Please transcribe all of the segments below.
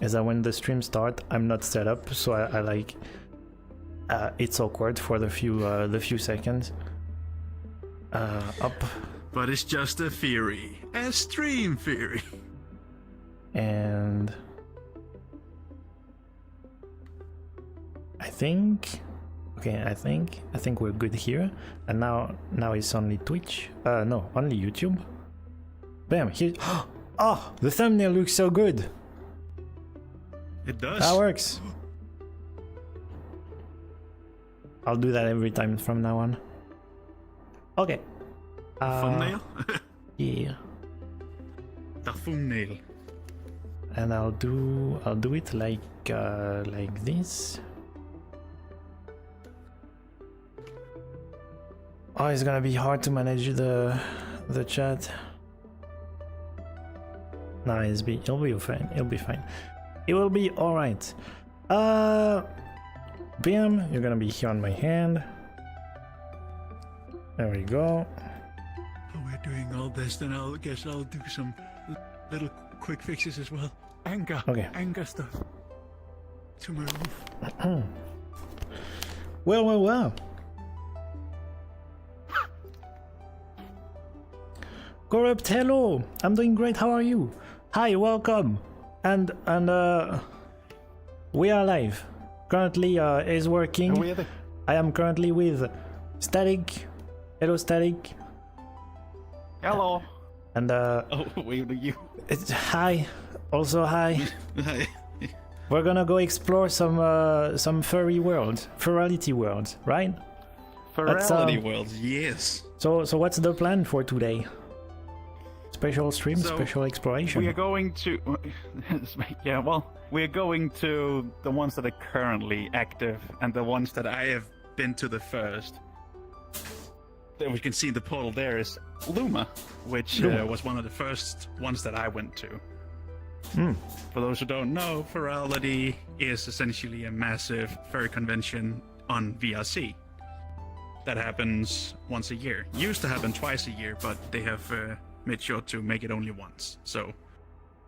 is that when the stream start, I'm not set up, so I like it's awkward for the few seconds. Up. But it's just a theory, a stream theory. And I think, okay, I think we're good here. And now it's only Twitch. No, only YouTube. Bam! Here. Oh, the thumbnail looks so good. It does. That works. I'll do that every time from now on. Okay. Thumbnail? Yeah. The thumbnail. And I'll do it like this. Oh, it's gonna be hard to manage the chat. No, it'll be fine. It'll be fine. It will be all right. Bam! You're gonna be here on my hand. There we go. Oh, we're doing all this, then I guess I'll do some little quick fixes as well. Anger. Okay. Anger stuff. To my roof. Well. Corrupt, hello! I'm doing great, how are you? Hi, welcome! And we are live. Currently is working. I am currently with Static. Hello, Static. Hello. And Oh, wait, you. Hi. Also hi. Hi. We're gonna go explore some furry worlds, Furality worlds, right? Furality Worlds, yes. So what's the plan for today? Special stream, So, special exploration. We are going to. Yeah, well, we're going to the ones that are currently active and the ones that I have been to the first. That we can see the portal there is Luma. which Luma. was one of the first ones that I went to. Mm. For those who don't know, Furality is essentially a massive furry convention on VRC that happens once a year. Used to happen twice a year, but they have made sure to make it only once. So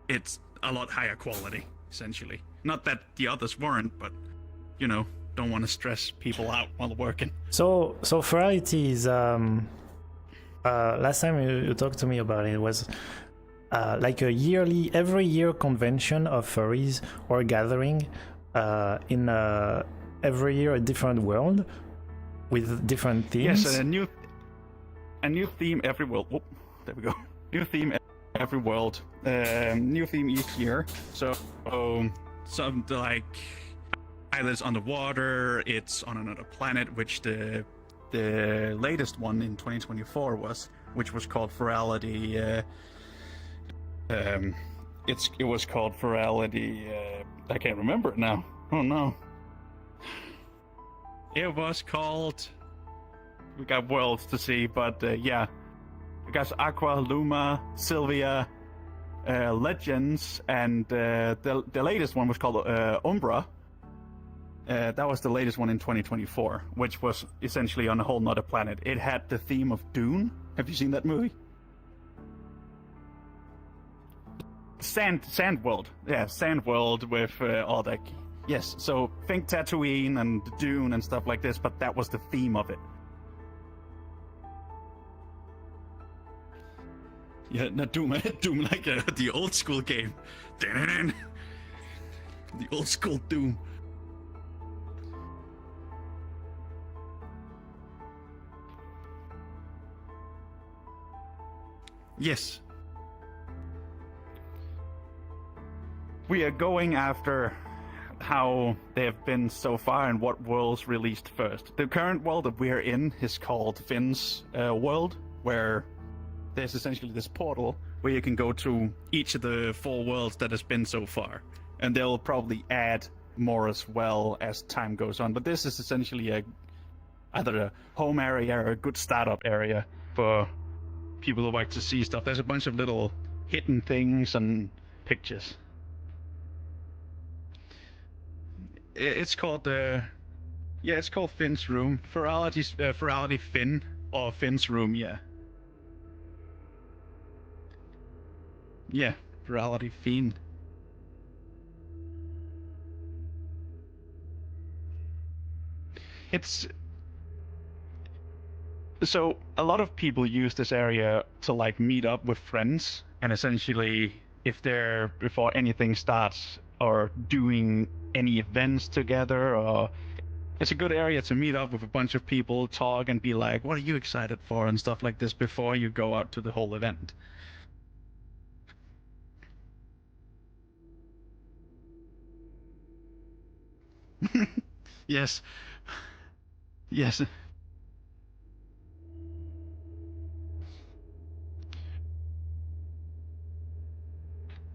it's a lot higher quality, essentially. Not that the others weren't, but, you know, don't want to stress people out while working. So Furality is last time you talked to me about it was like a every year convention of furries or gathering in every year a different world with different themes. Yes, a new theme every world. Whoop, there we go. New theme every world. New theme each year. So Something like either it's underwater, it's on another planet, which the latest one in 2024 was, which was called Furality. It was called Furality. I can't remember it now. Oh no. It was called. We got worlds to see, but yeah, we got Aqua, Luma, Sylvia, Legends, and the latest one was called Umbra. That was the latest one in 2024, which was essentially on a whole nother planet. It had the theme of Dune. Have you seen that movie? Sand World. Yeah, Sand World with all that. Yes, so think Tatooine and Dune and stuff like this, but that was the theme of it. Yeah, not Doom, Doom like the old school game. The old school Doom. Yes. We are going after how they have been so far and what worlds released first. The current world that we are in is called Finn's world, where there's essentially this portal Where you can go to each of the 4 worlds that has been so far. and they'll probably add more as well as time goes on. But this is essentially either a home area or a good startup area for people who like to see stuff. There's a bunch of little hidden things and pictures. It's called it's called Finn's room. Furality Finn, or Finn's room. Yeah, Furality Finn. It's so a lot of people use this area to like meet up with friends, and essentially, if they're before anything starts or doing any events together, or it's a good area to meet up with a bunch of people, talk, and be like, "What are you excited for?" and stuff like this before you go out to the whole event. Yes, yes.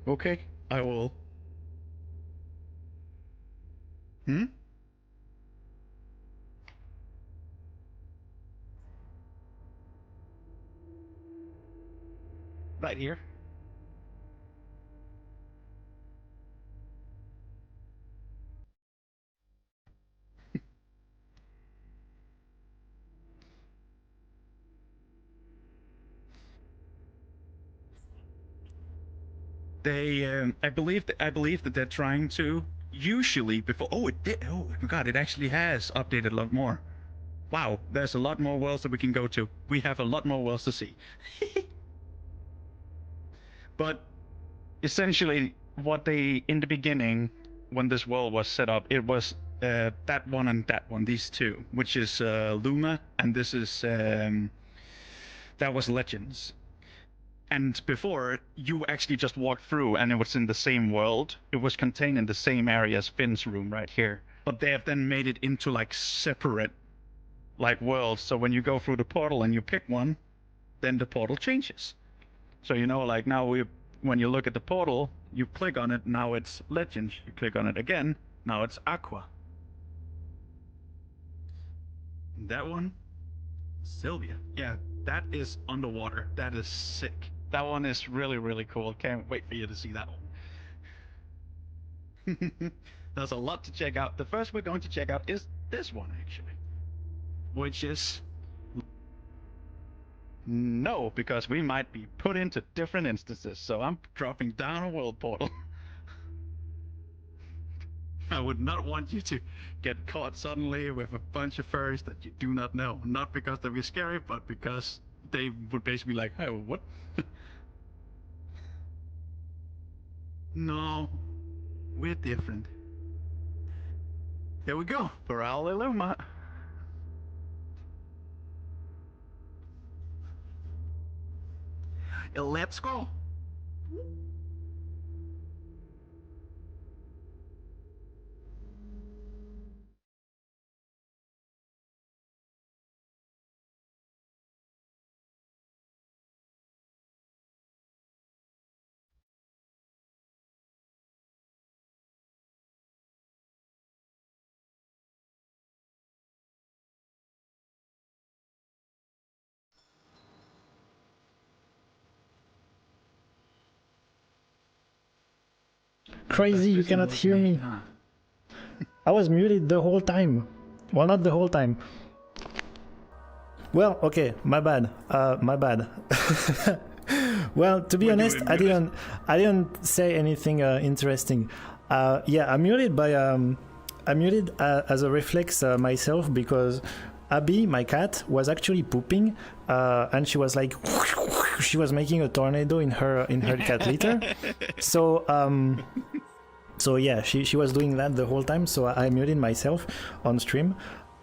Okay, I will. Hmm? Right here. They, I believe that they're trying to usually before. Oh, it did. Oh my God, it actually has updated a lot more. Wow, there's a lot more worlds that we can go to. We have a lot more worlds to see. But essentially, what they in the beginning, when this world was set up, it was that one and that one, these two, which is Luma, and this is that was Legends. And before, you actually just walked through and it was in the same world. It was contained in the same area as Finn's room right here. But they have then made it into like separate like worlds. So when you go through the portal and you pick one, then the portal changes. So you know, like now when you look at the portal, you click on it, now it's Legends. You click on it again, now it's Aqua. That one, Sylvia. Yeah, that is underwater. That is sick. That one is really, really cool. Can't wait for you to see that one. There's a lot to check out. The first we're going to check out is this one, actually. Which is... No, because we might be put into different instances, so I'm dropping down a world portal. I would not want you to get caught suddenly with a bunch of furries that you do not know. Not because they'll be scary, but because they would basically be like, "Hey, what?" No, we're different. Here we go, Furality Luma. Let's go. Crazy, you cannot hear me. I was muted the whole time. Well, not the whole time. Well, okay, my bad. My bad. Well, to be honest, I didn't say anything interesting. Yeah, I'm muted by I'm muted as a reflex myself because Abby, my cat, was actually pooping, and she was like, she was making a tornado in her cat litter. So yeah, she was doing that the whole time. So I muted myself on stream.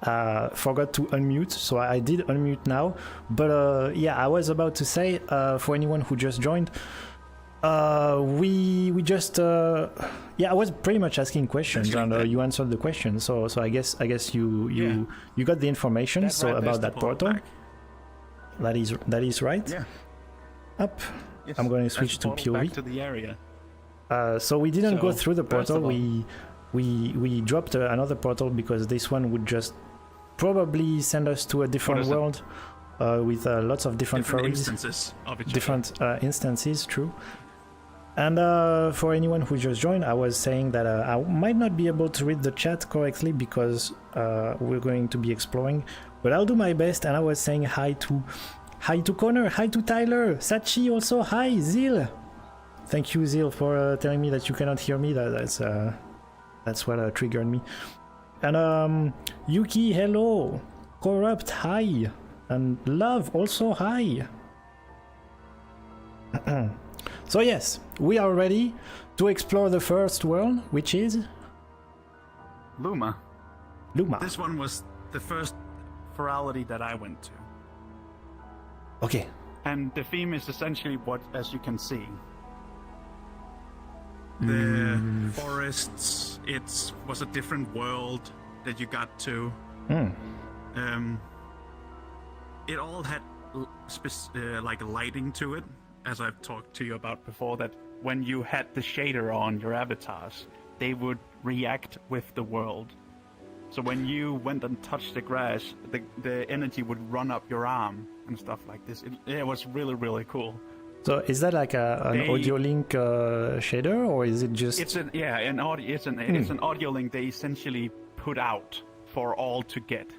Forgot to unmute, so I did unmute now. But yeah, I was about to say, for anyone who just joined, we just yeah, I was pretty much asking questions, and you answered the question. So I guess you got the information. That so about that portal. That is right. Yeah. Up. Yes, I'm going to switch to POV. Back to the area. So we didn't go through the portal. We dropped another portal because this one would just probably send us to a different world with lots of different furries. Instances of each different instances, true. And for anyone who just joined, I was saying that I might not be able to read the chat correctly because we're going to be exploring, but I'll do my best. And I was saying hi to Connor, hi to Tyler, Sachi also, hi Zil. Thank you, Zil, for telling me that you cannot hear me. That's what triggered me. And Yuki, hello. Corrupt, hi. And Love, also hi. So yes, we are ready to explore the first world, which is Luma. Luma. This one was the first Furality that I went to. Okay. And the theme is essentially what, as you can see. The forests, it was a different world that you got to. It all had like lighting to it, as I've talked to you about before, that when you had the shader on your avatars, they would react with the world. So when you went and touched the grass, the energy would run up your arm and stuff like this. It was really, really cool. So is that like an audio link shader, or is it just? It's an audio. It's an audio link they essentially put out for all to get.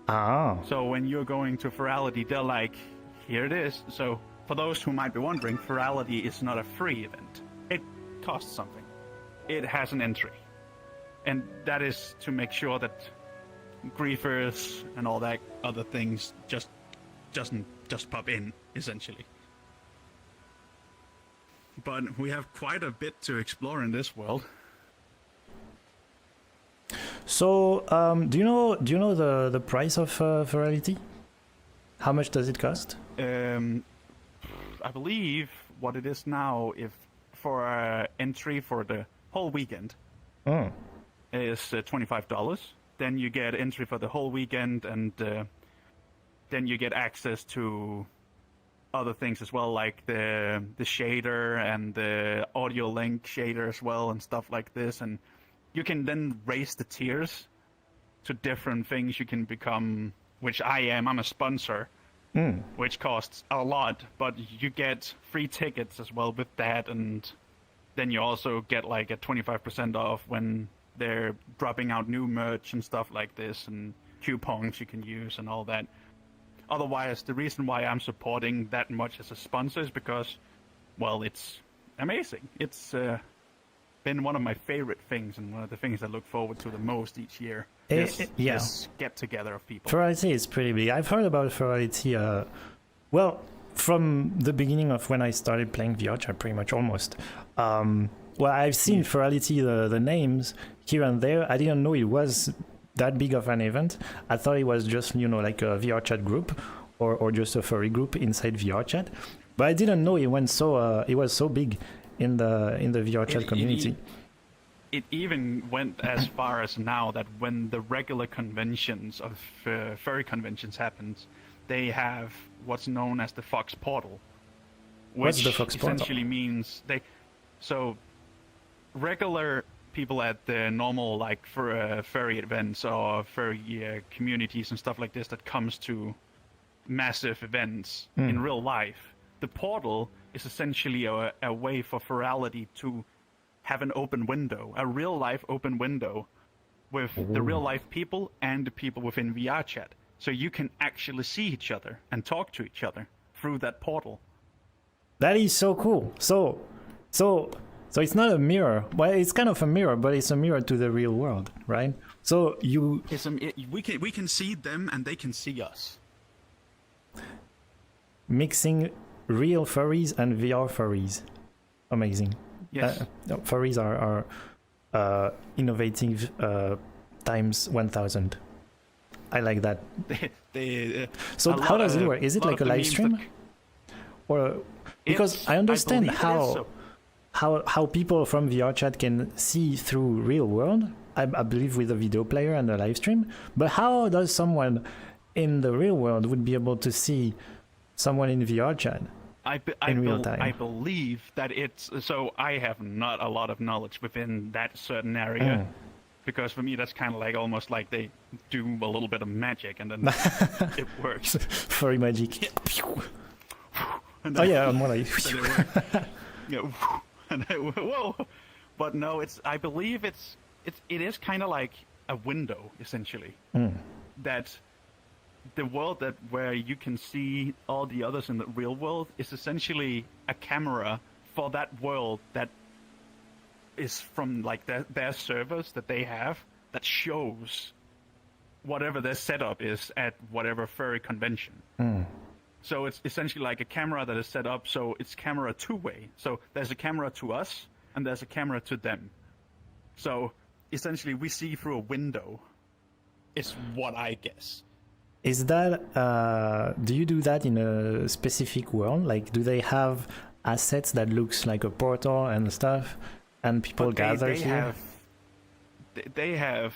Ah. So when you're going to Furality, they're like, here it is. So for those who might be wondering, Furality is not a free event. It costs something. It has an entry. And that is to make sure that griefers and all that other things doesn't pop in, essentially. But we have quite a bit to explore in this world. So, do you know the price of Furality? How much does it cost? I believe what it is now, if for entry for the whole weekend, is $25. Then you get entry for the whole weekend, and then you get access to other things as well, like the shader and the audio link shader as well, and stuff like this. And you can then raise the tiers to different things you can become, which I'm a sponsor, which costs a lot, but you get free tickets as well with that, and then you also get like a 25% off when they're dropping out new merch and stuff like this, and coupons you can use and all that. Otherwise, the reason why I'm supporting that much as a sponsor is because, well, it's amazing. It's been one of my favorite things, and one of the things I look forward to the most each year. This get together of people. Furality is pretty big. I've heard about Furality, well, from the beginning of when I started playing VRChat, pretty much almost. Well, I've seen Furality, the names here and there. I didn't know it was that big of an event. I thought it was just, like a VRChat group or just a furry group inside VRChat. But I didn't know it went it was so big in the VRChat community. It even went as far as now that when the regular conventions of furry conventions happens, they have what's known as the Fox Portal. What's the Fox Portal? Essentially means so regular people at the normal furry events or furry communities and stuff like this that comes to massive events in real life. The portal is essentially a way for Furality to have an open window, a real life open window with the real life people and the people within VRChat. So you can actually see each other and talk to each other through that portal. That is so cool. So it's not a mirror. Well, it's kind of a mirror, but it's a mirror to the real world, right? So we can see them and they can see us. Mixing real furries and VR furries. Amazing. Yes. Furries are innovative times 1000. I like that. So how does it work? Is it like a live stream? Or because I understand how people from VRChat can see through real world, I believe with a video player and a live stream, but how does someone in the real world would be able to see someone in VRChat in real time? I believe that so I have not a lot of knowledge within that certain area, because for me that's kind of like almost like they do a little bit of magic and then it works. Furry magic. More like... Whoa! But no, I believe it is kind of like a window essentially. That the world where you can see all the others in the real world is essentially a camera for that world that is from like their servers that they have, that shows whatever their setup is at whatever furry convention. So it's essentially like a camera that is set up so it's camera two-way. So there's a camera to us and there's a camera to them. So essentially we see through a window, is what I guess. Is that do you do that in a specific world? Like, do they have assets that looks like a portal and stuff, and people But gather here? They have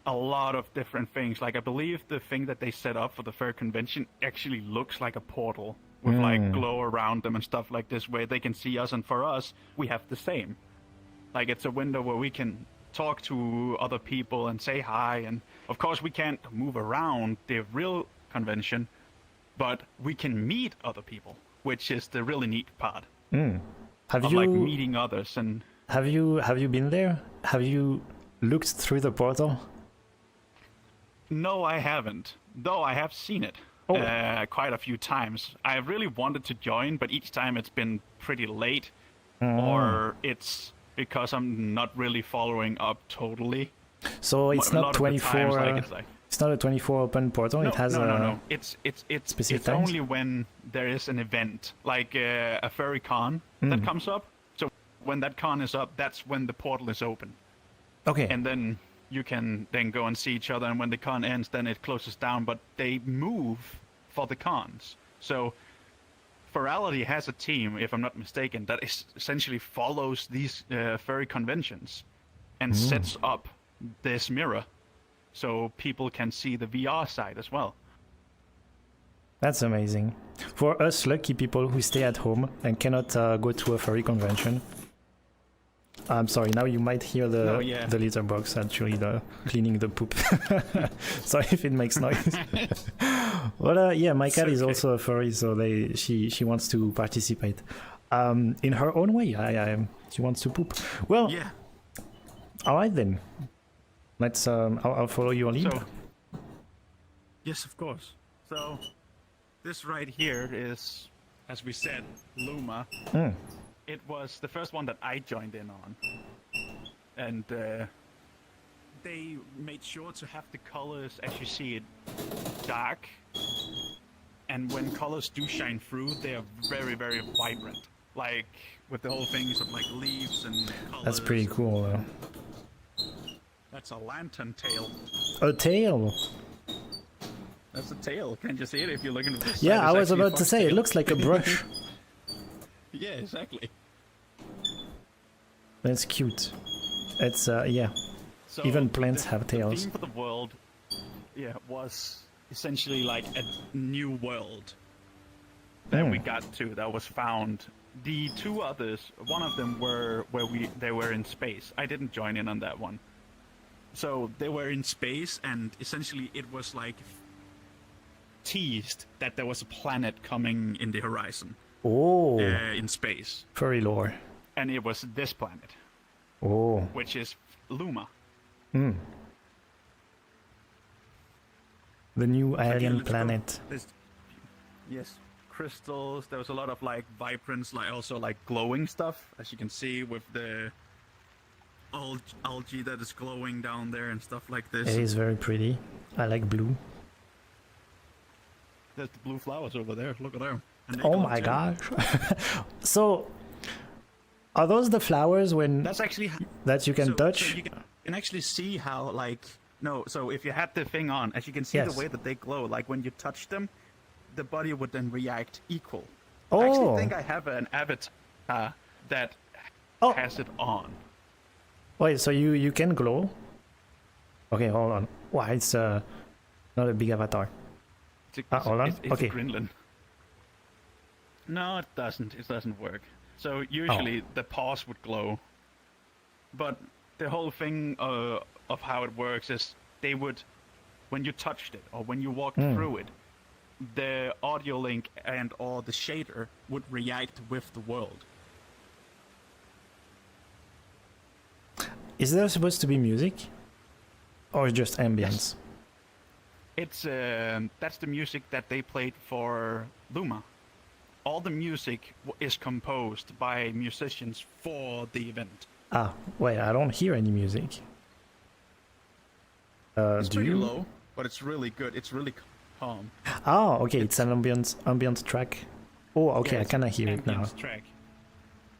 a lot of different things. Like I believe the thing that they set up for the fur convention actually looks like a portal with like glow around them and stuff like this, where they can see us, and for us, we have the same. Like it's a window where we can talk to other people and say hi, and of course we can't move around the real convention, but we can meet other people, which is the really neat part. Have of you like meeting others. And have you been there? Have you looked through the portal? no, I haven't, though I have seen it quite a few times. I really wanted to join, but each time it's been pretty late, or it's because I'm not really following up totally. So it's A lot not of the 24. times, like, it's like, It's not a 24 open portal. no, It has no. It's specific it's times? only when there is an event, like a furry con that comes up. So when that con is up, that's when the portal is open, Okay. and then you can then go and see each other. And when the con ends, then it closes down. But they move for the cons. So Furality has a team, if I'm not mistaken, that essentially follows these furry conventions and sets up this mirror so people can see the VR side as well. That's amazing. For us lucky people who stay at home and cannot go to a furry convention. I'm sorry, now you might hear the litter box actually cleaning the poop. Sorry if it makes noise. But yeah, my cat is also a furry, so she wants to participate. In her own way. She wants to poop. Well, Yeah. all right then. Let's. I'll follow your lead. So, Yes, of course. So, this right here is, as we said, Luma. it was the first one that I joined in on. And they made sure to have the colors, as you see it, dark. And when colors do shine through, they are very, very vibrant. Like, with the whole things of like leaves and colors. That's pretty cool. That's a lantern tail. A tail. That's a tail. Can't you see it if you're looking at this? Yeah, I was about to say, it looks like a brush. Yeah, exactly. That's cute. It's, yeah. So Even plants have The tails. theme for the world, was essentially like a New world. that we got to, that was found. The two others, one of them were they were in space. I didn't join in on that one. So They were in space, and essentially it was like teased that there was a planet coming in the horizon Oh, in space. furry lore. and it was this planet, Oh. which is Luma. The new Okay, alien let's go. planet. Yes, crystals. There was a lot of like vibrance, like also like glowing stuff, as you can see with the algae that is glowing down there and stuff like this. It is very pretty. I like blue. There's the blue flowers over there. Look at them. And they Oh glow my too. gosh. So, are those the flowers when That's actually that you can so touch? you can actually see how like no. So if you had the thing on, as you can see Yes. the way that they glow, like when you touch them, the body would then react equal. I Oh. actually think I have an avatar that Oh. has it on. Wait, so you can glow? Okay, hold on. Wow, it's not a big avatar. It's hold on. It's Okay. Greenland. No, it doesn't. It doesn't work. So usually the paws would glow, but the whole thing of how it works is they would, when you touched it or when you walked through it, the audio link and or the shader would react with the world. Is there supposed to be music? Or just ambience? It's that's the music that they played for Luma. All the music is composed by musicians for the event. Ah, wait, I don't hear any music. It's Do pretty you? low, but it's really good. It's really calm. Oh, okay. It's an ambient track. Oh, okay. Yeah, I it's kind of hear it now. ambience track.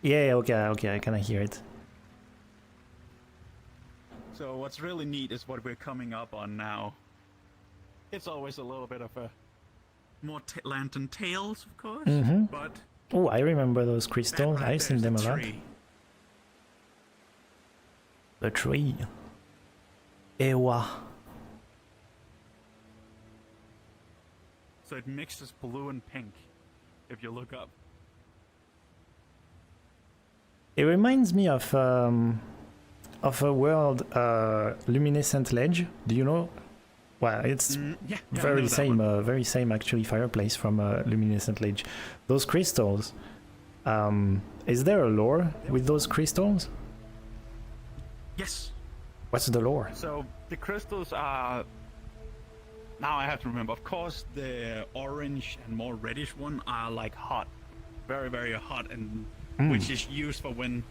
Yeah. Okay. I kind of hear it. So what's really neat is what we're coming up on now. It's always a little bit of a More lantern tails, of course, but Oh, I remember those that crystals. right I've seen there's them a the lot. tree. The tree. Ewa. so it mixes blue and pink. If you look up, It reminds me of a world, luminescent ledge. Do you know? Well, it's Yeah, I very know that same, one. very same actually. Fireplace from luminescent ledge. Those crystals. Is there a lore with those crystals? Yes. What's the lore? so the crystals are. Now I have to remember. Of course, the orange and more reddish one are like hot, very, very hot, and which is used for when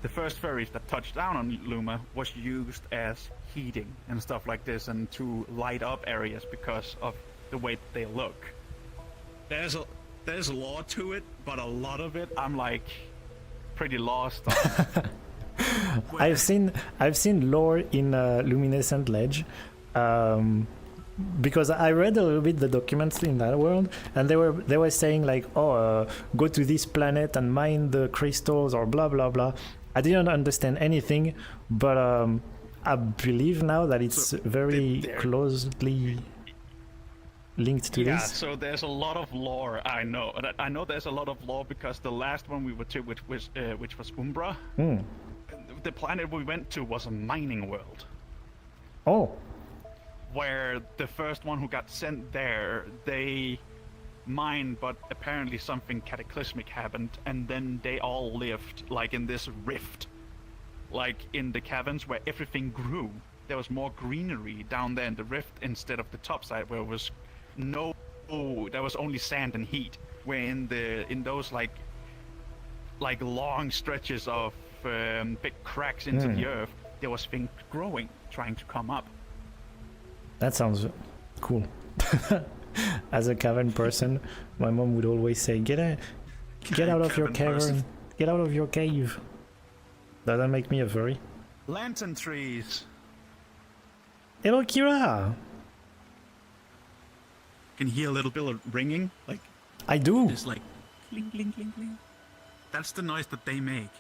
The first fairies that touched down on Luma was used as heating and stuff like this, and to light up areas because of the way that they look. there's lore to it, but a lot of it I'm like pretty lost on. I've seen lore in luminescent ledge, because I read a little bit the documents in that world, and they were saying like, go to this planet and mine the crystals or blah blah blah. I didn't understand anything, but I believe now that it's very closely linked to Yeah, this. so there's a lot of lore. I know there's a lot of lore because the last one we were to, which was Umbra, the planet we went to was a mining world, Oh, where the first one who got sent there, they mined, but apparently something cataclysmic happened, and then they all lived like in this rift, like in the caverns where everything grew. There was more greenery down there in the rift instead of the top side where it was there was only sand and heat. Where in those like long stretches of big cracks into the earth, there was things growing, trying to come up. that sounds cool. As a cavern person, my mom would always say, "Get out of your Cavern person. cavern, get out of your cave." Does that make me a furry? lantern trees. Hello, Kira. Can you hear a little bit of ringing, like I do. just like cling cling cling cling. That's the noise that they make.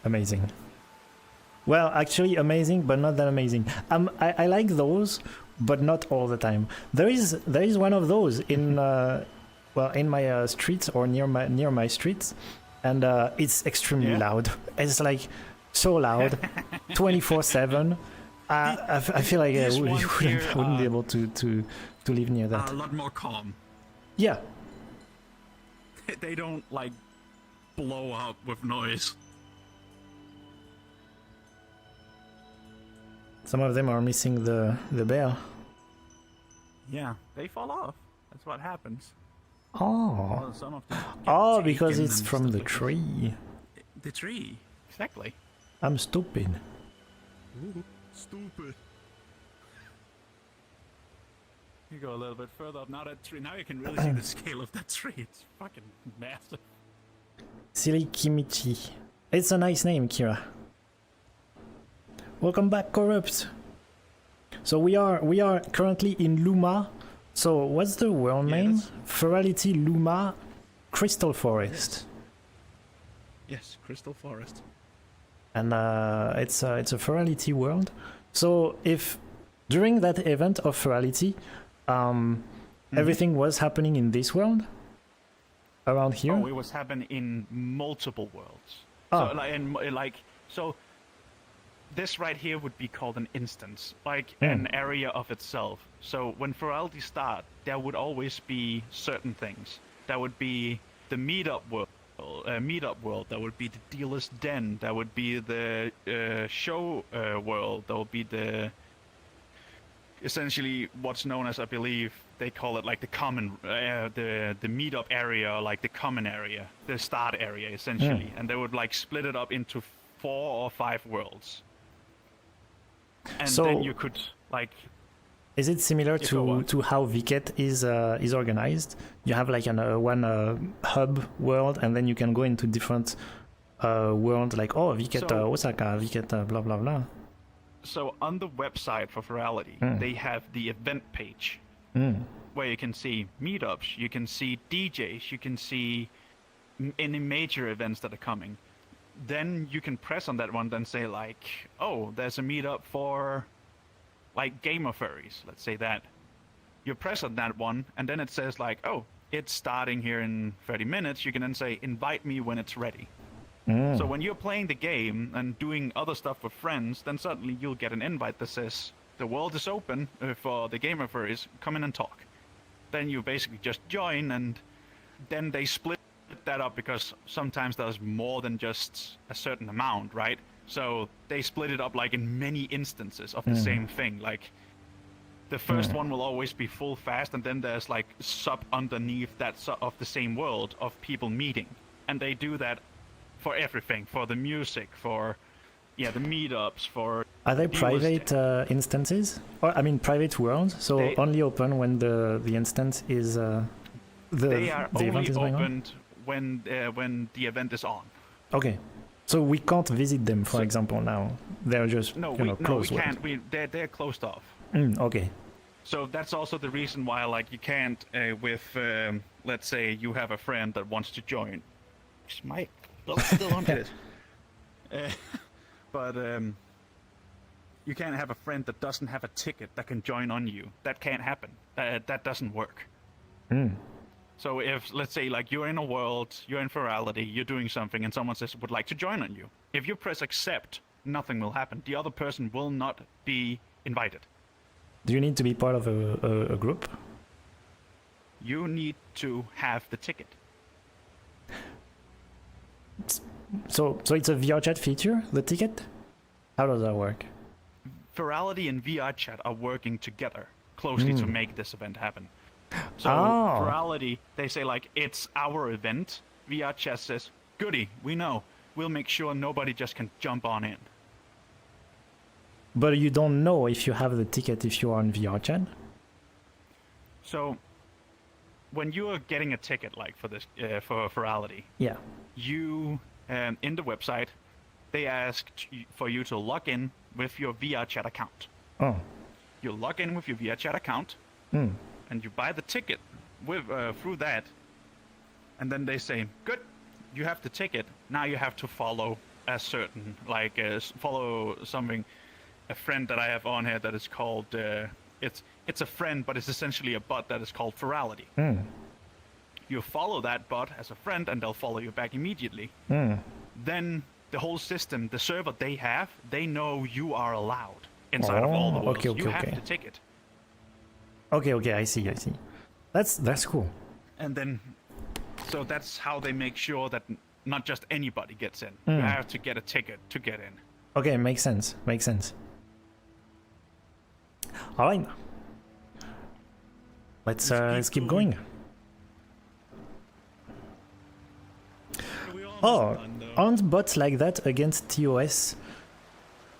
Amazing. Well, actually, amazing, but not that amazing. I like those, but not all the time. There is one of those in in my streets or near my streets, and it's extremely loud. It's like so loud, 24/7. I feel like I This one here, wouldn't be able to live near that. A lot more calm. Yeah, They don't like blow up with noise. some of them are missing the bell. Yeah, they fall off. That's what happens. Oh, Well, some of them get oh, because taken it's and from stuff the like this. tree. The tree. Exactly. I'm stupid. Ooh, stupid. You go a little bit further up. Now that tree. Now you can really see the scale of that tree. It's fucking massive. Silly Kimichi. It's a nice name, Kira. Welcome back, Corrupt. So we are currently in Luma. So what's the world name? that's- Furality Luma Crystal Forest. Yes, Crystal Forest. And it's a Furality world. So if during that event of Furality, everything was happening in this world, around here. Oh, it was happening in multiple worlds. Oh. So this right here would be called an instance, like an area of itself. So when Furality start, there would always be certain things. There would be the meetup world. That would be the dealer's den. That would be the show world. That would be the essentially what's known as, I believe they call it, like the common, the meetup area, like the common area, the start area essentially. And they would like split it up into 4 or 5 worlds, and So- then you could like. Is it similar Yeah, go on. to how Viket is organized? You have like one hub world, and then you can go into different worlds, like Viket So- Osaka, Viket blah blah blah. So on the website for Furality, they have the event page where you can see meetups, you can see DJs, you can see any major events that are coming. Then you can press on that one, then say like, oh, there's a meetup for like gamer furries, let's say that. You press on that one, and then it says like, oh, it's starting here in 30 minutes. You can then say, invite me when it's ready. So when you're playing the game and doing other stuff with friends, then suddenly you'll get an invite that says, the world is open for the gamer furries, come in and talk. Then you basically just join, and then they split that up because sometimes there's more than just a certain amount, right? So they split it up like in many instances of the same thing. Like the first one will always be full fast, and then there's like sub underneath that of the same world of people meeting. And they do that for everything, for the music, for the meetups, for Are they viewers. private instances? Or I mean private worlds, so They- only open when the instance is They are the event only is going on? opened when the event is on. Okay. So we can't visit them, for So- example, now. They're just We closed. can't. They're closed off. Okay. So that's also the reason why, like, you can't let's say you have a friend that wants to join. Is my still on it? But you can't have a friend that doesn't have a ticket that can join on you. That can't happen. That doesn't work. So if, let's say, like, you're in a world, you're in Furality, you're doing something, and someone says would like to join on you. If you press accept, nothing will happen. The other person will not be invited. Do you need to be part of a group? You need to have the ticket. So it's a VR chat feature, the ticket? How does that work? Furality and VR chat are working together closely to make this event happen. So Oh. Furality, they say like, it's our event. VR chat says, goody, we know. We'll make sure nobody just can jump on in. But you don't know if you have the ticket if you are on VR chat? So when you are getting a ticket like for this for Furality, Yeah. you in the website, they asked for you to log in with your VR chat account. Oh. You log in with your VR chat account, and you buy the ticket with through that, and then they say, "Good, you have the ticket. Now you have to follow a certain follow something." A friend that I have on here that is called it's a friend, but it's essentially a bot that is called Furality. You follow that bot as a friend, and they'll follow you back immediately. Then the whole system, the server they have, they know you are allowed inside of all the worlds. Okay, you have okay. the ticket. Okay, I see. That's cool. And then, so that's how they make sure that not just anybody gets in. You have to get a ticket to get in. Okay, makes sense. All right. Let's keep going. Oh, aren't bots like that against TOS?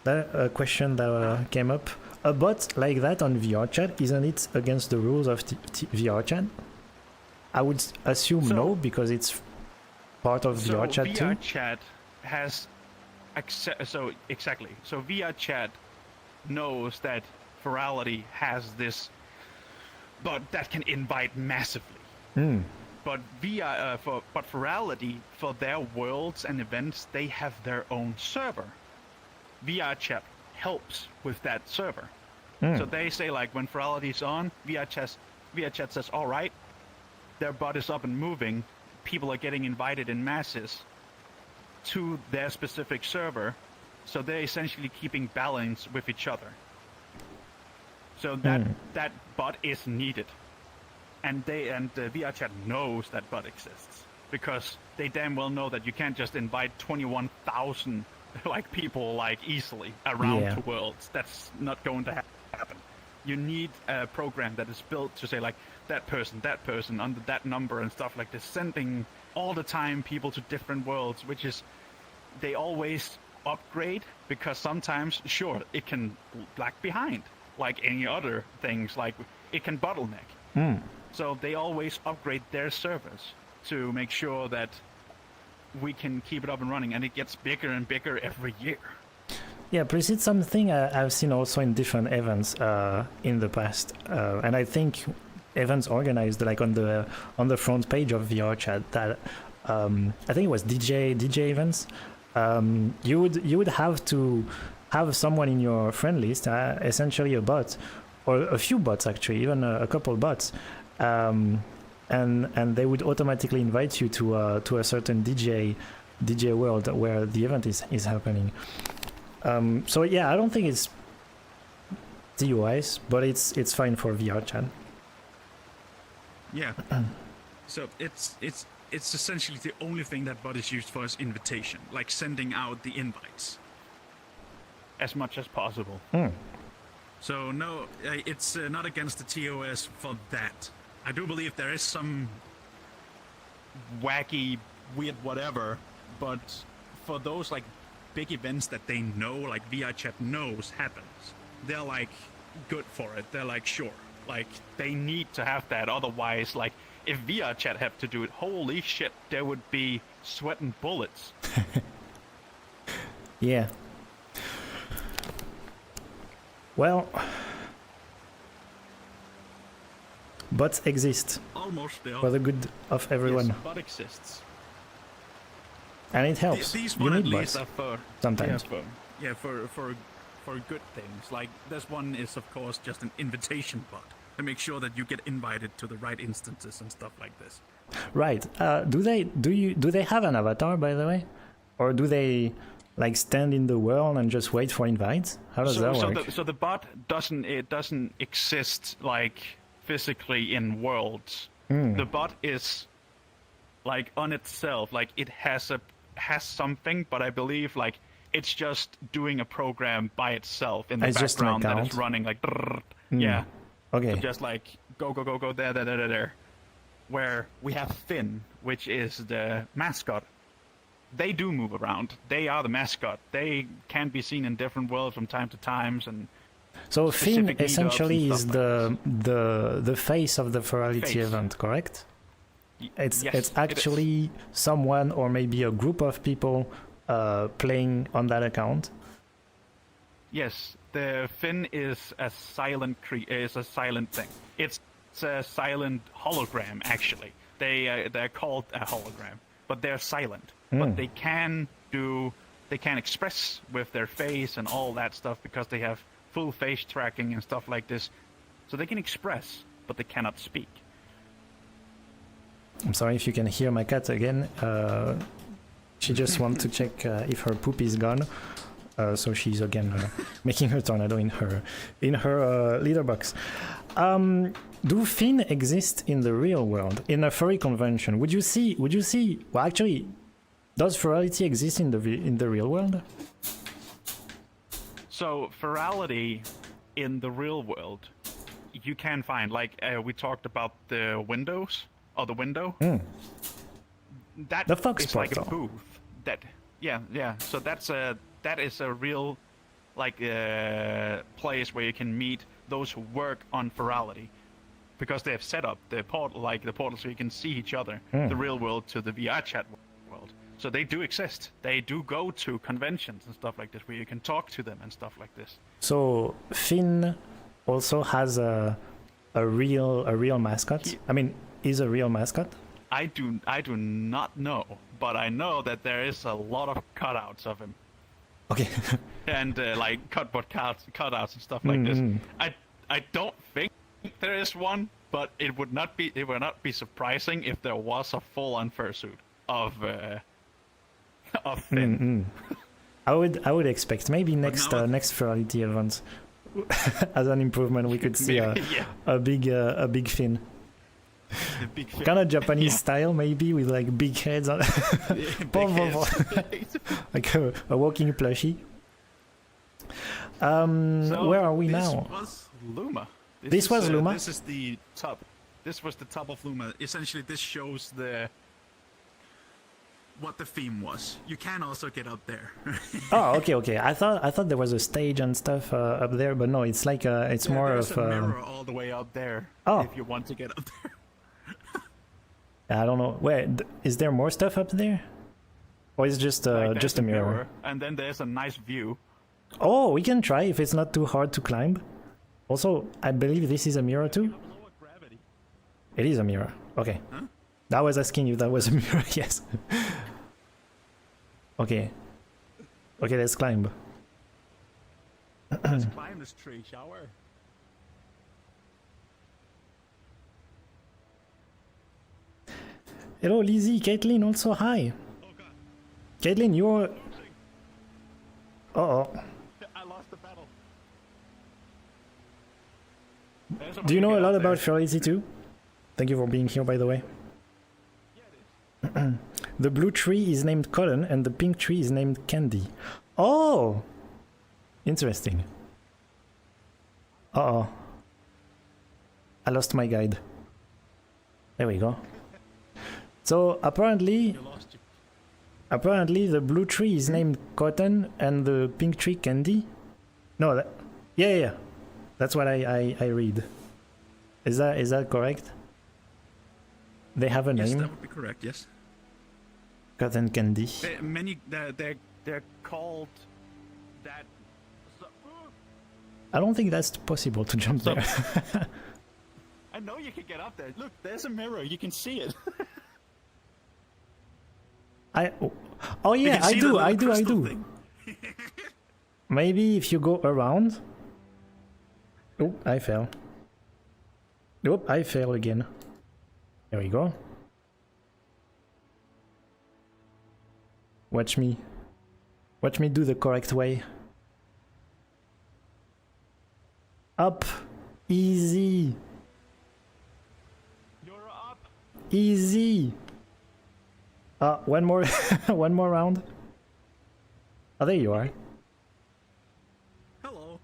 That a question that came up. A bot like that on VR chat, isn't it against the rules of VR chat? I would assume So- no, because it's part of VR chat VR too. chat has so exactly. So VR chat knows that Furality has this, but that can invite massively. But but Furality, for their worlds and events, they have their own server. VR chat helps with that server. So they say like when Furality's on, VR chat says, all right, their bot is up and moving. People are getting invited in masses to their specific server, so they're essentially keeping balance with each other. So that bot is needed, and VR chat knows that bot exists because they damn well know that you can't just invite 21,000 like people like easily around Yeah. to worlds. That's not going to happen. You need a program that is built to say like that person under that number and stuff like this, sending all the time people to different worlds, which is they always upgrade because sometimes, sure, it can lag behind, like any other things, like it can bottleneck. So they always upgrade their servers to make sure that we can keep it up and running, and it gets bigger and bigger every year. Yeah, plus it's something I've seen also in different events in the past, and I think events organized like on the front page of VR chat that I think it was DJ events. You would have to have someone in your friend list, essentially a bot, or a few bots actually, even a couple bots, and they would automatically invite you to a certain DJ world where the event is happening. So yeah, I don't think it's TOS, but it's fine for VR chat. Yeah. So it's essentially the only thing that bot is used for is invitation, like sending out the invites. As much as possible. So no, it's not against the TOS for that. I do believe there is some wacky, weird whatever, but for those like big events that they know, like VR chat knows happens, they're like good for it. They're like, sure. Like, they need to have that, otherwise, like, if VR chat have to do it, holy shit, there would be sweating bullets. Yeah. Well, bots exist Almost there. for the good of everyone, Yes, bot exists. and it helps. These You one at need least bots are for sometimes. for good things. Like this one is of course just an invitation bot to make sure that you get invited to the right instances and stuff like this. Right. Do they have an avatar, by the way, or do they like stand in the world and just wait for invites? How does that work? So the bot doesn't exist like physically in worlds. The bot is like on itself, like it has something, but I believe like it's just doing a program by itself in the It's just an background that account? is running like yeah. Okay. So just like go there. Where we have Finn, which is the mascot. They do move around. They are the mascot. They can be seen in different worlds from time to time, and So Finn specific meetups essentially and is stuff the face of the Furality Face. event, correct? It's yes, it actually someone or maybe a group of people playing on that account. Yes, the Finn is a silent thing. It's a silent hologram, actually. They're called a hologram, but they're silent. But they can express with their face and all that stuff because they have full face tracking and stuff like this. So they can express, but they cannot speak. I'm sorry if you can hear my cat again. She just wants to check if her poop is gone. So she's again making her tornado in her litter box. Do Finn exist in the real world in a furry convention? Would you see? Well, actually, does Furality exist in the real world? So Furality in the real world, you can find, like we talked about the windows or the window. That The Fox is like a portal. booth. Yeah. So that is a real like place where you can meet those who work on Furality, because they have set up the portal so you can see each other, the real world to the VR chat world. So they do exist. They do go to conventions and stuff like this where you can talk to them and stuff like this. So Finn also has a real mascot. I mean, is a real mascot. I do not know, but I know that there is a lot of cutouts of him. Okay. And like cardboard cutouts and stuff like this. I don't think there is one, but it would not be surprising if there was a full-on fursuit of Finn. I would expect maybe next Furality event as an improvement we could see a big Finn. The big Finn. Kind of Japanese style, maybe, with like big heads on. Big heads. Like a walking plushie. Where are we now? This was Luma. This was Luma? This is the top. This was the top of Luma. Essentially, this shows what the theme was. You can also get up there. Oh, okay. I thought there was a stage and stuff up there, but no, it's like it's more there's of a mirror all the way up there. Oh. If you want to get up there. I don't know. Wait, is there more stuff up there, or is it just Like, just there's a mirror? and then there's a nice view. Oh, we can try if it's not too hard to climb. Also, I believe this is a mirror too. Lower gravity. It is a mirror. Okay. Huh? I was asking if that was a mirror. Yes. Okay. Okay, let's climb. Let's climb this tree, shall we? Hello, Lizzie. Caitlin also hi. Oh god. Caitlin, you're... Uh-oh. I lost the battle. Do you know a lot about Furality too? Thank you for being here, by the way. The blue tree is named Cotton and the pink tree is named Candy. Oh! Interesting. Uh-oh. I lost my guide. There we go. So apparently the blue tree is named Cotton and the pink tree Candy. No, yeah. That's what I read. Is that correct? They have a Yes, name. that would be correct. Yes. Cotton Candy. They're called that. I don't think that's possible to jump there. I know you can get up there. Look, there's a mirror. You can see it. Oh You yeah, can I see the do. little crystal thing. Maybe if you go around. Oh, I fell. Nope, I fell again. There we go. Watch me. Watch me do the correct way. Up. Easy. You're up. Easy. One more one more round. Oh, there you are. Hello.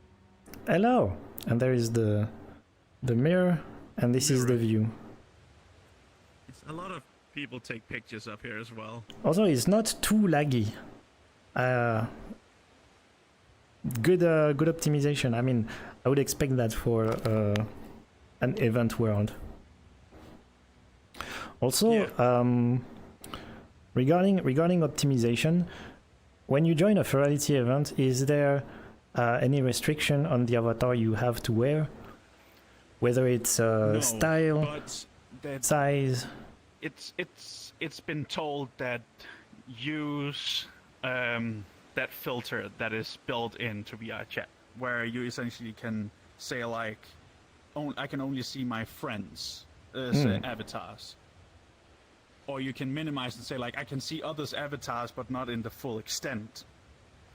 Hello. And there is the mirror, and this is the view. A lot of people take pictures up here as well. Also, it's not too laggy. Good optimization. I mean, I would expect that for an event world. Also, Yeah. Regarding optimization, when you join a Furality event, is there any restriction on the avatar you have to wear? Whether it's No, style, but that size. it's been told that use that filter that is built into VR chat, where you essentially can say like, I can only see my friends as avatars. Or you can minimize and say like, I can see others' avatars, but not in the full extent.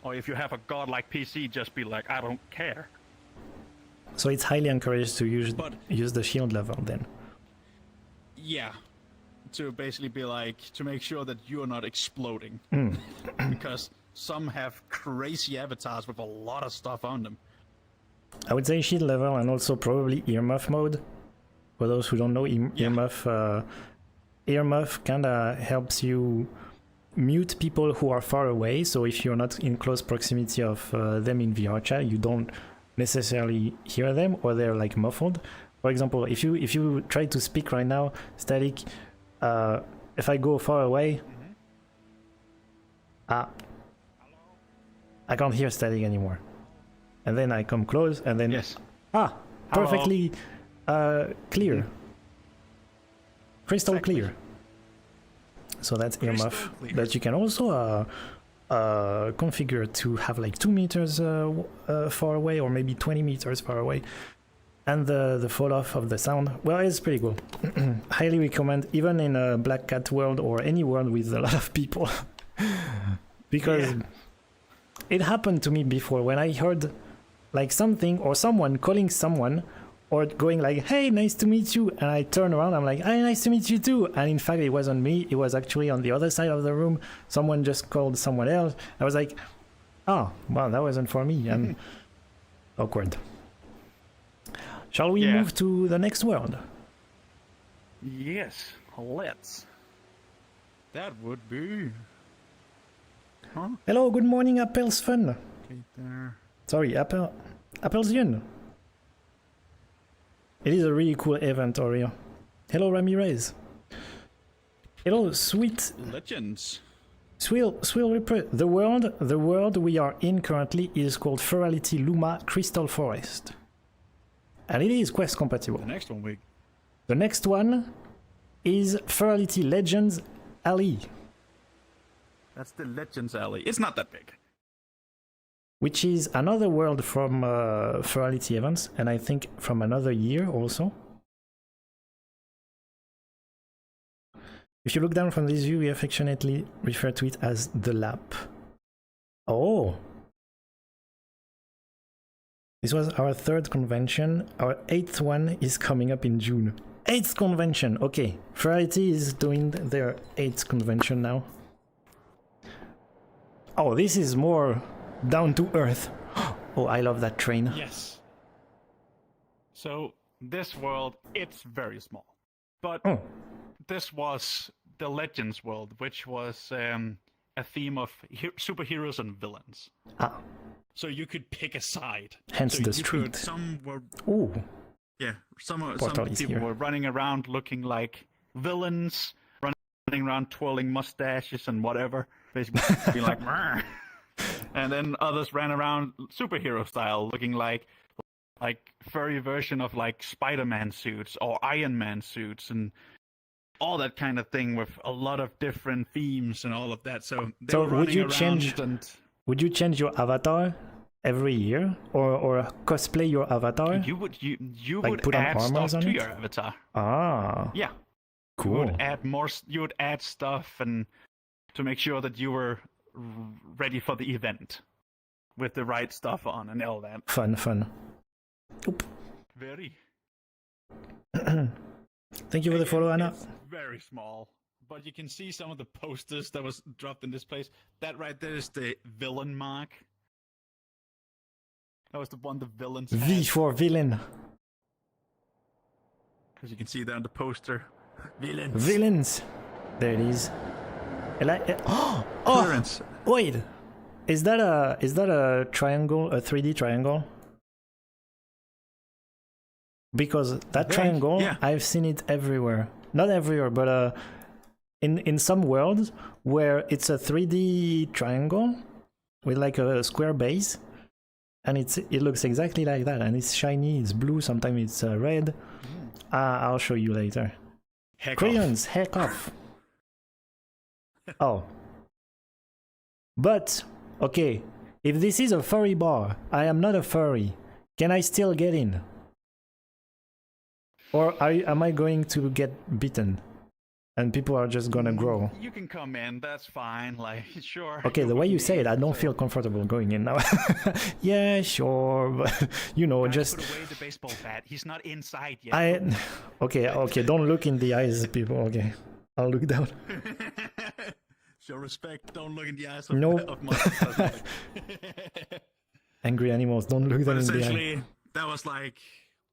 Or if you have a godlike PC, just be like, I don't care. So it's highly encouraged to But- use the shield level then. Yeah. To basically be like, to make sure that you're not exploding. Because some have crazy avatars with a lot of stuff on them. I would say shield level and also probably earmuff mode. For those who don't know, earmuff kind of helps you mute people who are far away. So if you're not in close proximity of them in VR chat, you don't necessarily hear them, or they're like muffled. For example, if you try to speak right now, Static, if I go far away, I can't hear Static anymore. And then I come close, and then perfectly clear, crystal clear. So that's earmuff that you can also configure to have like 2 meters far away, or maybe 20 meters far away. And the fall off of the sound, well, it's pretty cool. Highly recommend, even in a Black Cat world or any world with a lot of people. Because it happened to me before when I heard like something or someone calling someone, or going like, hey, nice to meet you, and I turn around, I'm like, hey, nice to meet you too, and in fact it wasn't me, it was actually on the other side of the room, someone just called someone else. I was like, oh, well, that wasn't for me, and awkward. Shall we move to the next world? Yes, let's. That would be Huh? Hello, good morning, Apple's Fun. Okay, there. Sorry, Apple's Yun. It is a really cool event, Oreo. Hello, Ramirez. Hello, sweet Legends. Swill Reaper. The world we are in currently is called Furality Luma Crystal Forest. And it is quest compatible. The next one The next one is Furality Legends Alley. That's the Legends Alley. It's not that big. Which is another world from Furality events, and I think from another year also. If you look down from this view, we affectionately refer to it as the lap. Oh! This was our 3rd convention. Our 8th one is coming up in June. 8th convention! Okay, Furality is doing their 8th convention now. Oh, this is more down to earth. Oh, I love that train. Yes. So this world, it's very small. But this was the Legends world, which was a theme of superheroes and villains. Ah. So you could pick a side. Hence so the street. Some were... Ooh. Yeah, some Portal is People here. were running around looking like villains, running around twirling mustaches and whatever. Basically being like, "Meh." And then others ran around superhero style, looking like furry version of like Spider-Man suits or Iron Man suits and all that kind of thing with a lot of different themes and all of that. So they were would you running Would you change your avatar every year, or cosplay your avatar? You would Like would put on add armors stuff on to it? your avatar. Ah, Yeah, cool. you would add more. You would add stuff and to make sure that you were ready for the event with the right stuff on and all that. Fun. Oop. Very. Thank you for the follow, Anna. It's very small, but you can see some of the posters that was dropped in this place. That right there is the villain mark. That was the one the villains V had. for villain. As you can see there on the poster. Villains. Villains. There it is. Oh, Clearance. wait. Is that a triangle? A 3D triangle? Because that triangle, yeah. I've seen it everywhere. Not everywhere, but in some worlds where it's a 3D triangle with like a square base, and it looks exactly like that, and it's shiny, it's blue, sometimes it's red. I'll show you later. Heck Crayons, heck off. Oh. But, okay, if this is a furry bar, I am not a furry. Can I still get in? Or am I going to get bitten? And people are just gonna grow? You can come in. That's fine. Like, sure. Okay, the way you say it, I don't feel comfortable going in now. Yeah, sure, but you know, just... Put away the baseball bat. He's not inside yet. Okay, don't look in the eyes, people, okay. I'll look down. Show respect. Don't look in the eyes of, Nope. of monsters. Angry animals, don't look them But in the eye. essentially, that was like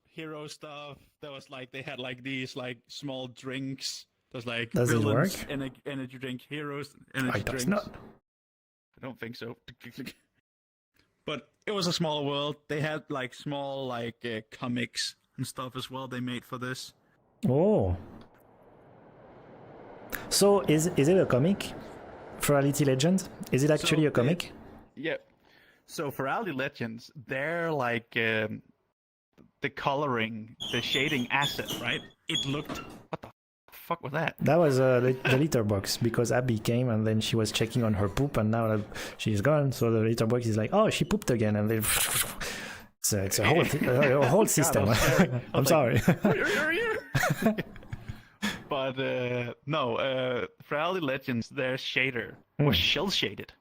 hero stuff. That was like they had like these like small drinks. There's like Does it villains, work? energy drink, heroes, energy It does drinks. not. I don't think so. But it was a small world. They had like small like comics and stuff as well. They made for this. Oh. So is it a comic? Furality Legend? Is it actually a comic? Yeah. So Furality Legends, they're like the coloring, the shading asset, right? It looked. What the fuck was that? That was the litter box, because Abby came and then she was checking on her poop, and now that she's gone, so the litter box is like, oh, she pooped again, and then it's a whole system. I'm sorry. But no, Furality Legends, their shader was shell shaded.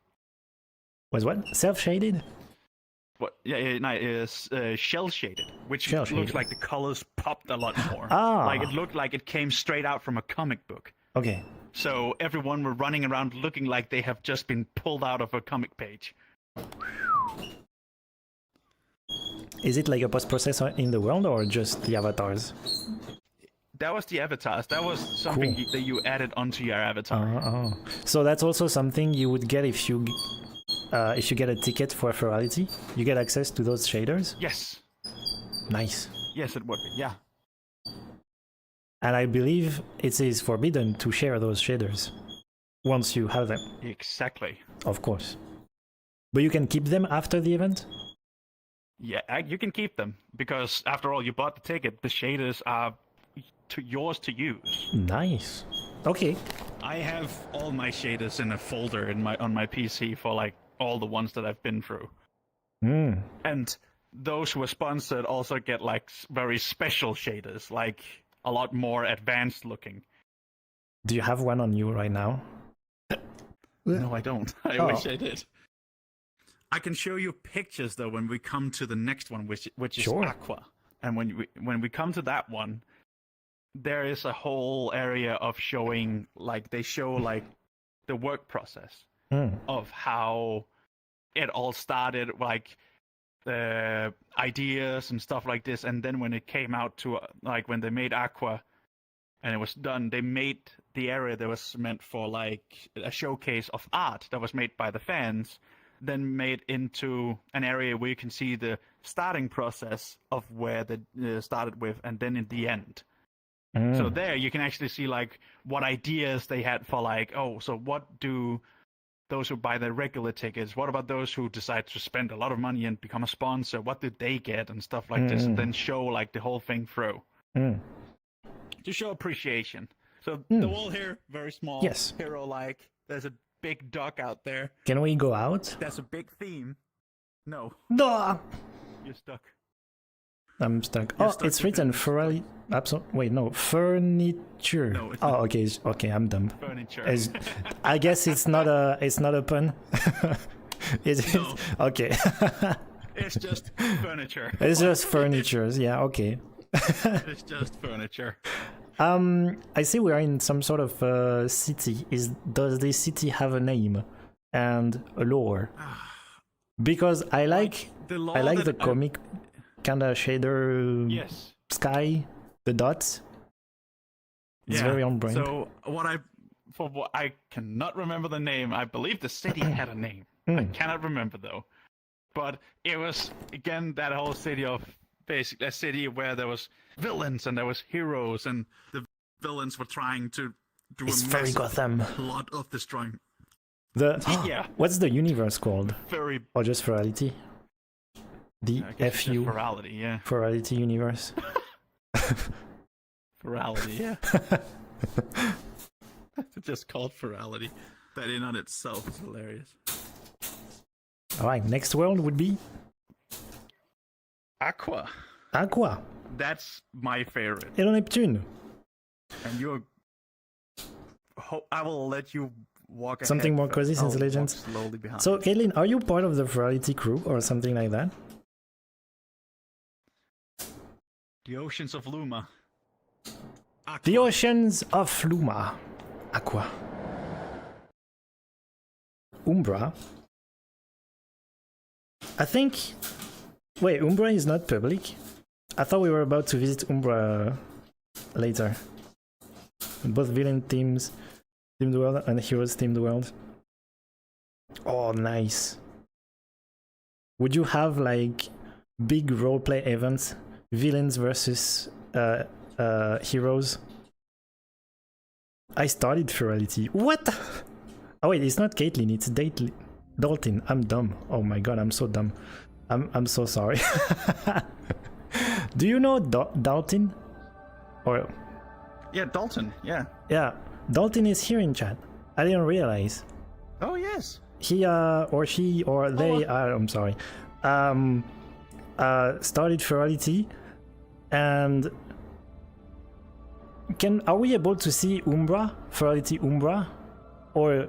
Was what? Self-shaded? What? Yeah, no, it's shell shaded, which Shell-shaded. looks like the colors popped a lot more. Ah. Like it looked like it came straight out from a comic book. Okay. So everyone were running around looking like they have just been pulled out of a comic page. Is it like a post-processor in the world, or just the avatars? That was the avatars. That was something Cool. that you added onto your avatar. Oh. So that's also something you would get if you get a ticket for Furality. You get access to those shaders. Yes. Nice. Yes, it would be. Yeah. And I believe it is forbidden to share those shaders once you have them, Exactly. of course. But you can keep them after the event? Yeah, you can keep them because after all, you bought the ticket. The shaders are yours to use. Nice. Okay. I have all my shaders in a folder on my PC for like all the ones that I've been through. Mm. And those who are sponsored also get like very special shaders, like a lot more advanced looking. Do you have one on you right now? No, I don't. I Oh. wish I did. I can show you pictures though when we come to the next one, which is Sure. Aqua. And when we come to that one, there is a whole area of showing like they show like the work process Mm. of how it all started, like the ideas and stuff like this. And then when it came out to like when they made Aqua and it was done, they made the area that was meant for like a showcase of art that was made by the fans, then made into an area where you can see the starting process of where they started with, and then in the end. Mm. So there you can actually see like what ideas they had for like, oh, so what do those who buy the regular tickets, what about those who decide to spend a lot of money and become a sponsor, what did they get and stuff like this, and then show like the whole thing through. Mm. To show appreciation. So Mm. the wall here, very small, Yes. hero-like. There's a big duck out there. Can we go out? That's a big theme. No, No! you're stuck. I'm stuck. You're Oh, stuck it's with written it. Furality. Wait, no. Furniture. No, it's oh, not. okay. Okay, I'm dumb. Furniture. I guess it's not a pun. Is it? No. Okay. It's just furniture. It's just furnitures. Yeah. Okay. It's just furniture. I see we are in some sort of city. Does this city have a name and a lore? Because I like The law I like the that comic kind of shader Yes. sky, the dots. It's Yeah, very on brand. So what I cannot remember the name. I believe the city had a name. I cannot remember though. But it was again that whole city of basically a city where there was villains and there was heroes, and The villains were trying to do It's a very massive Gotham. lot of destroying. Yeah. What's the universe called? very Or just Furality? The I guess it's just FU Furality, yeah. Furality universe. Furality, yeah. It's just called Furality. That in on itself is hilarious. All right, next world would be Aqua. Aqua. That's my favorite. Hello, Neptune. And you're. I will let you walk ahead. Something more cozy I'll since walk Legends. slowly behind. So, Caitlin, are you part of the Furality crew or something like that? the oceans of Luma. Aqua. The Oceans of Luma. Aqua. Umbra. I think... Wait, Umbra is not public? I thought we were about to visit Umbra later. Both villain teams, themed world, and heroes themed world. Oh, nice. Would you have like big roleplay events, villains versus heroes? I started Furality. What? Oh wait, it's not Caitlin, it's Daltyn. I'm dumb. Oh my god, I'm so dumb. I'm so sorry. Do you know Daltyn? Or Yeah, Daltyn. Yeah. yeah, Daltyn is here in chat. I didn't realize. Oh yes. He or she or they are, I'm sorry, started Furality, and are we able to see Umbra, Furality Umbra, or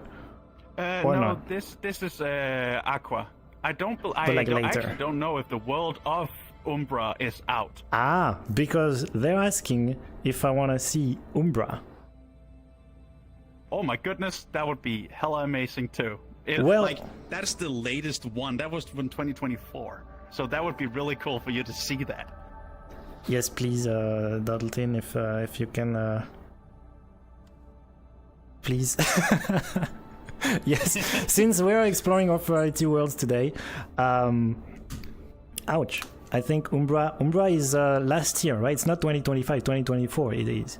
No, not? this is Aqua. I don't. like later. Actually don't know if the world of Umbra is out. because they're asking if I want to see Umbra. Oh my goodness, that would be hella amazing too. Well, like that's the latest one. That was from 2024. So that would be really cool for you to see that. Yes, please, Daltyn, if you can, please. Yes, since we're exploring our Furality worlds today, ouch. I think Umbra is last year, right? It's not 2025, 2024 it is.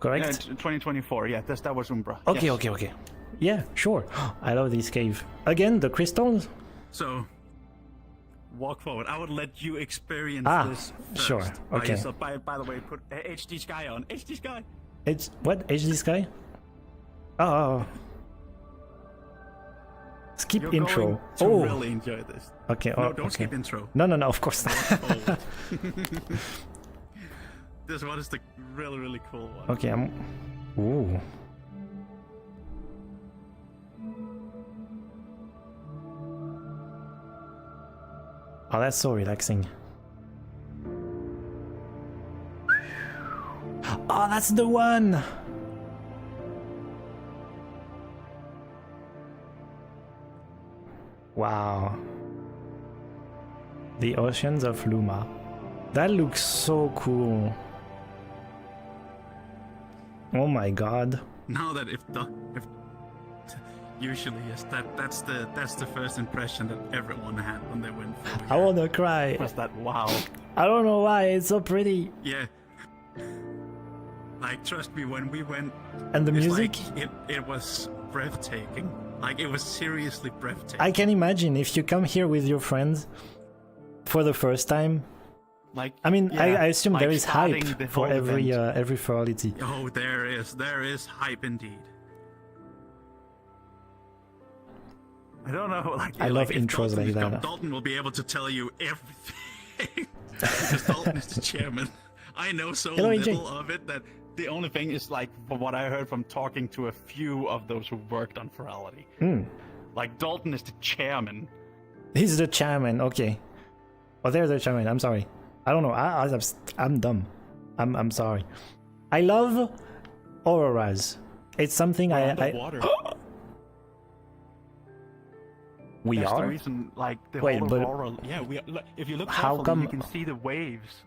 Correct? 2024, yeah, that was Umbra. Okay, yes. okay. Yeah, sure. I love this cave. Again, the crystals? So, walk forward. I would let you experience this first. Sure, okay. So, by the way, put HD Sky on. HD Sky! What? HD Sky? Oh. Skip You're intro. Going to really enjoy this. Okay. No, don't skip intro. No, of course not. This one is the really, really cool one. Okay, Ooh. Oh, that's so relaxing. Oh, that's the one! Wow. The Oceans of Luma. That looks so cool. Oh my god. Now that if usually yes, that's the first impression that everyone had when they went through. I wanna cry. Was that wow? I don't know why, it's so pretty. Yeah. Like, trust me, when we went, And the it's music? like, it was breathtaking. Like, it was seriously breathtaking. I can imagine if you come here with your friends for the first time. Like, I mean, yeah, I assume like there is hype starting the for whole every event. Furality. Oh, there is hype indeed. I don't know. Like, I love if intros Daltyn like is that. gone, Daltyn will be able to tell you everything because Daltyn is the chairman. I know so Hello, AJ. little of it that The only thing is, like, from what I heard from talking to a few of those who worked on Furality, like, Daltyn is the chairman. He's the chairman, okay. Oh, there's the chairman, I'm sorry. I don't know, I'm dumb. I'm sorry. I love auroras. It's something Underwater. We That's are? the reason, like, the Wait, whole but aurora. Yeah, if you look how carefully, come- you can see the waves.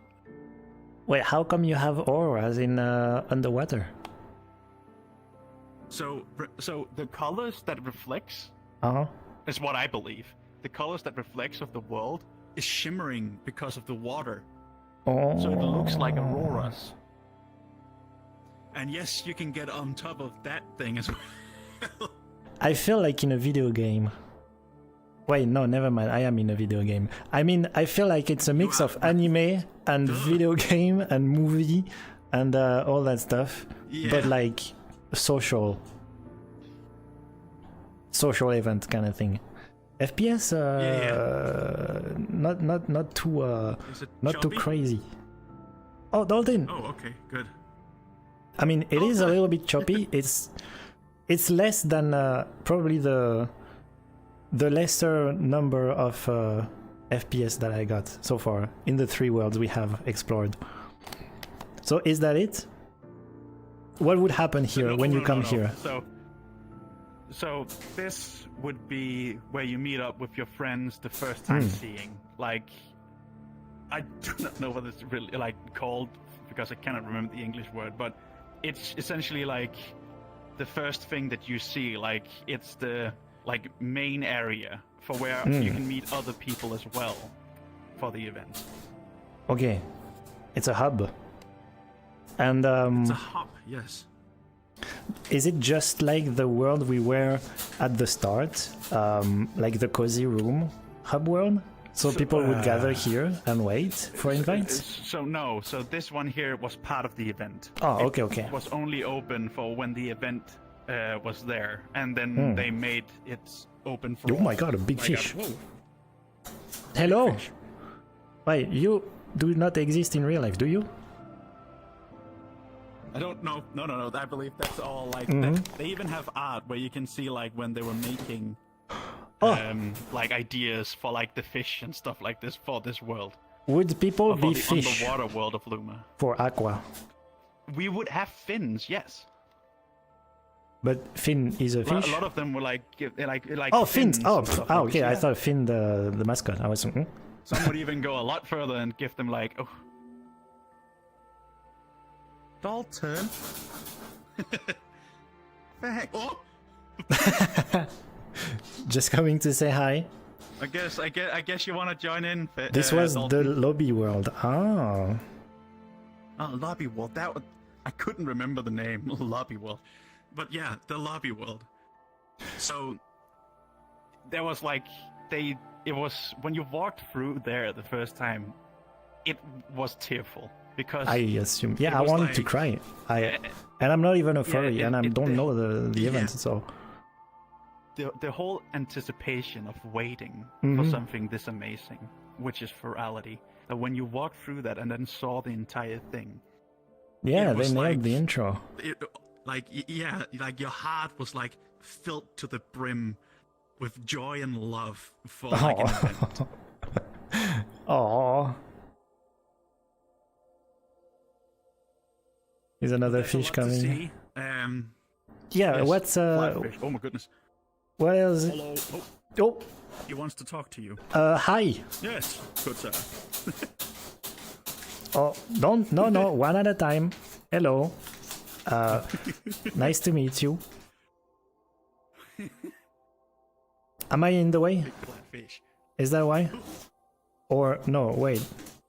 Wait, how come you have auroras in underwater? so The colors that reflects Uh-huh. is what I believe. The colors that reflects of the world, is shimmering because of the water. Oh. so it looks like auroras. And yes, you can get on top of that thing as well. I feel like in a video game. Wait, no, never mind. I am in a video game. I mean, I feel like it's a mix of anime and video game and movie and all that stuff. Yeah. But like social event kind of thing. FPS, not too Is it not too choppy? crazy. Oh, Daltyn. Oh, okay, good. I mean, it is a little bit choppy. It's less than probably the lesser number of FPS that I got so far in the 3 worlds we have explored. So is that it? What would happen here when you come here? So this would be where you meet up with your friends the first time seeing. Like, I do not know what it's really like called because I cannot remember the English word, but it's essentially like the first thing that you see. Like, it's the main area for where you can meet other people as well for the event. Okay, it's a hub. And It's a hop, yes. is it just like the world we were at the start, like the cozy room hub world? So people would gather here and wait for invites? So this one here was part of the event. Oh, okay. It was only open for when the event was there, and then they made it open for. Oh my god, a big fish. Whoa. Hello! Wait, you do not exist in real life, do you? I don't know. No. I believe that's all like they even have art where you can see like when they were making like ideas for like the fish and stuff like this for this world. Would people Or for be the fish underwater world of Luma. for Aqua? We would have fins, yes. But Finn is a A fish? lot of them were like Oh, Finn! Oh, and stuff oh, like okay, this, I yeah. thought Finn the mascot. I was... Some would even go a lot further and give them like Daltyn. Thanks. Oh, Just coming to say hi. I guess you want to join in. This was Daltyn. the lobby world. Ah. Oh, Lobby World. I couldn't remember the name. Lobby World. But yeah, the Lobby World. So There was like it was when you walked through there the first time, it was tearful because I assume. Yeah, It I was wanted to like- cry. And I'm not even a furry, and I don't know the yeah. event, so. the whole anticipation of waiting Mhm. for something this amazing, which is Furality, that when you walked through that and then saw the entire thing, Yeah, It they was nailed like- the intro. like your heart was like filled to the brim with joy and love for Oh. like an event. Aww. Is another There's a fish lot to coming? see. Yeah, Yes, what's flatfish. Oh my goodness. what else? Hello. Oh, Oh, he wants to talk to you. hi. Yes, good sir. Oh, no, one at a time. Hello. Nice to meet you. Am I in the way? Big flatfish. Is that why? Or no, wait.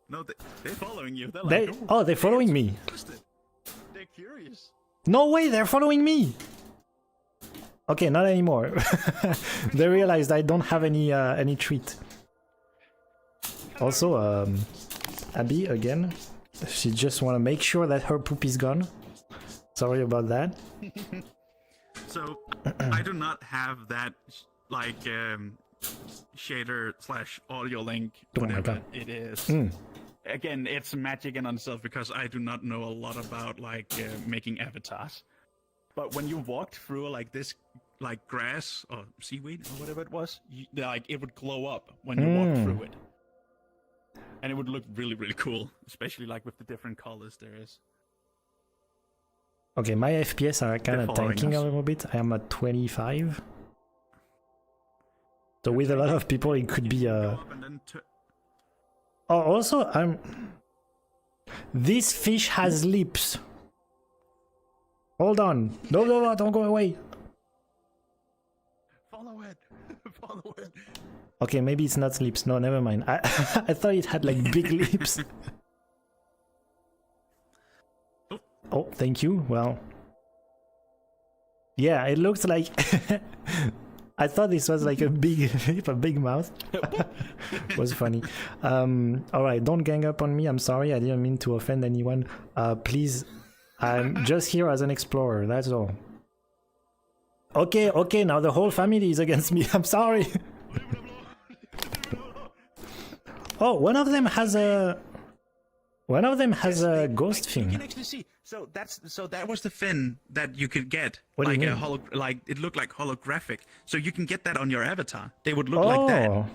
No, they're following you. They're like, They're following me. interested. They're curious. No way, they're following me. Okay, not anymore. They realized I don't have any treat. Also, Abby again. She just want to make sure that her poop is gone. Sorry about that. So I do not have that like shader / audio link, Oh my whatever God. it is. Mm. Again, it's magic in itself because I do not know a lot about like making avatars. But when you walked through like this, like grass or seaweed or whatever it was, like it would glow up when you walked through it, and it would look really, really cool, especially like with the different colors there is. Okay, my FPS are kind They're of following tanking a us. little bit. I am at 25. So with a lot of people, it could be Go up and then Oh, also, this fish has lips. Hold on. No, don't go away. follow it, follow it. Okay, maybe it's not lips. No, never mind. I I thought it had like big lips. Oh, thank you. Well, yeah, it looks like. I thought this was like a big lip, a big mouth. Was funny. All right, don't gang up on me. I'm sorry. I didn't mean to offend anyone. Please, I'm just here as an explorer. That's all. Okay. Now the whole family is against me. I'm sorry. Oh, one of them has a ghost You can thing. actually see. So that was the fin that you could get. What do you like mean? like it looked like holographic. So you can get that on your avatar. They would look like that.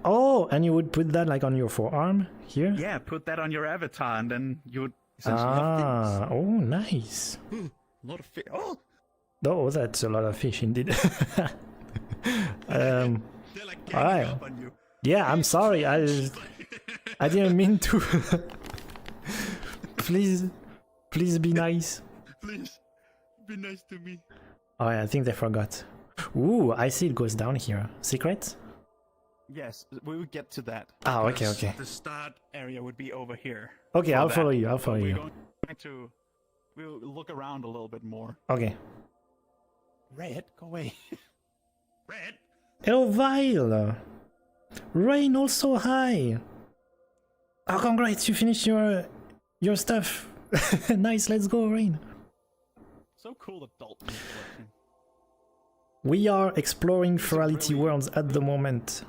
Oh, and you would put that like on your forearm here? Yeah, put that on your avatar, and then you would essentially have Oh, nice. fins. A lot of fish. Oh, Oh, that's a lot of fish indeed. they're like ganging alright. up on you. Yeah, I'm sorry. I didn't mean to. Please be nice. Please, be nice to me. Oh, I think they forgot. Ooh, I see it goes down here. Secret? yes, we would get to that. Ah, okay, Because okay. The start Area would be over here. Okay, for I'll that. follow you. I'll follow We're you. going to we'll look around a little bit more. Okay. Red, go away. red. Hello, Vile. Rain also hi. Oh, congrats! You finished your stuff. Nice. Let's go, Rain. So cool that Daltyn is working. We are exploring Furality worlds at the moment.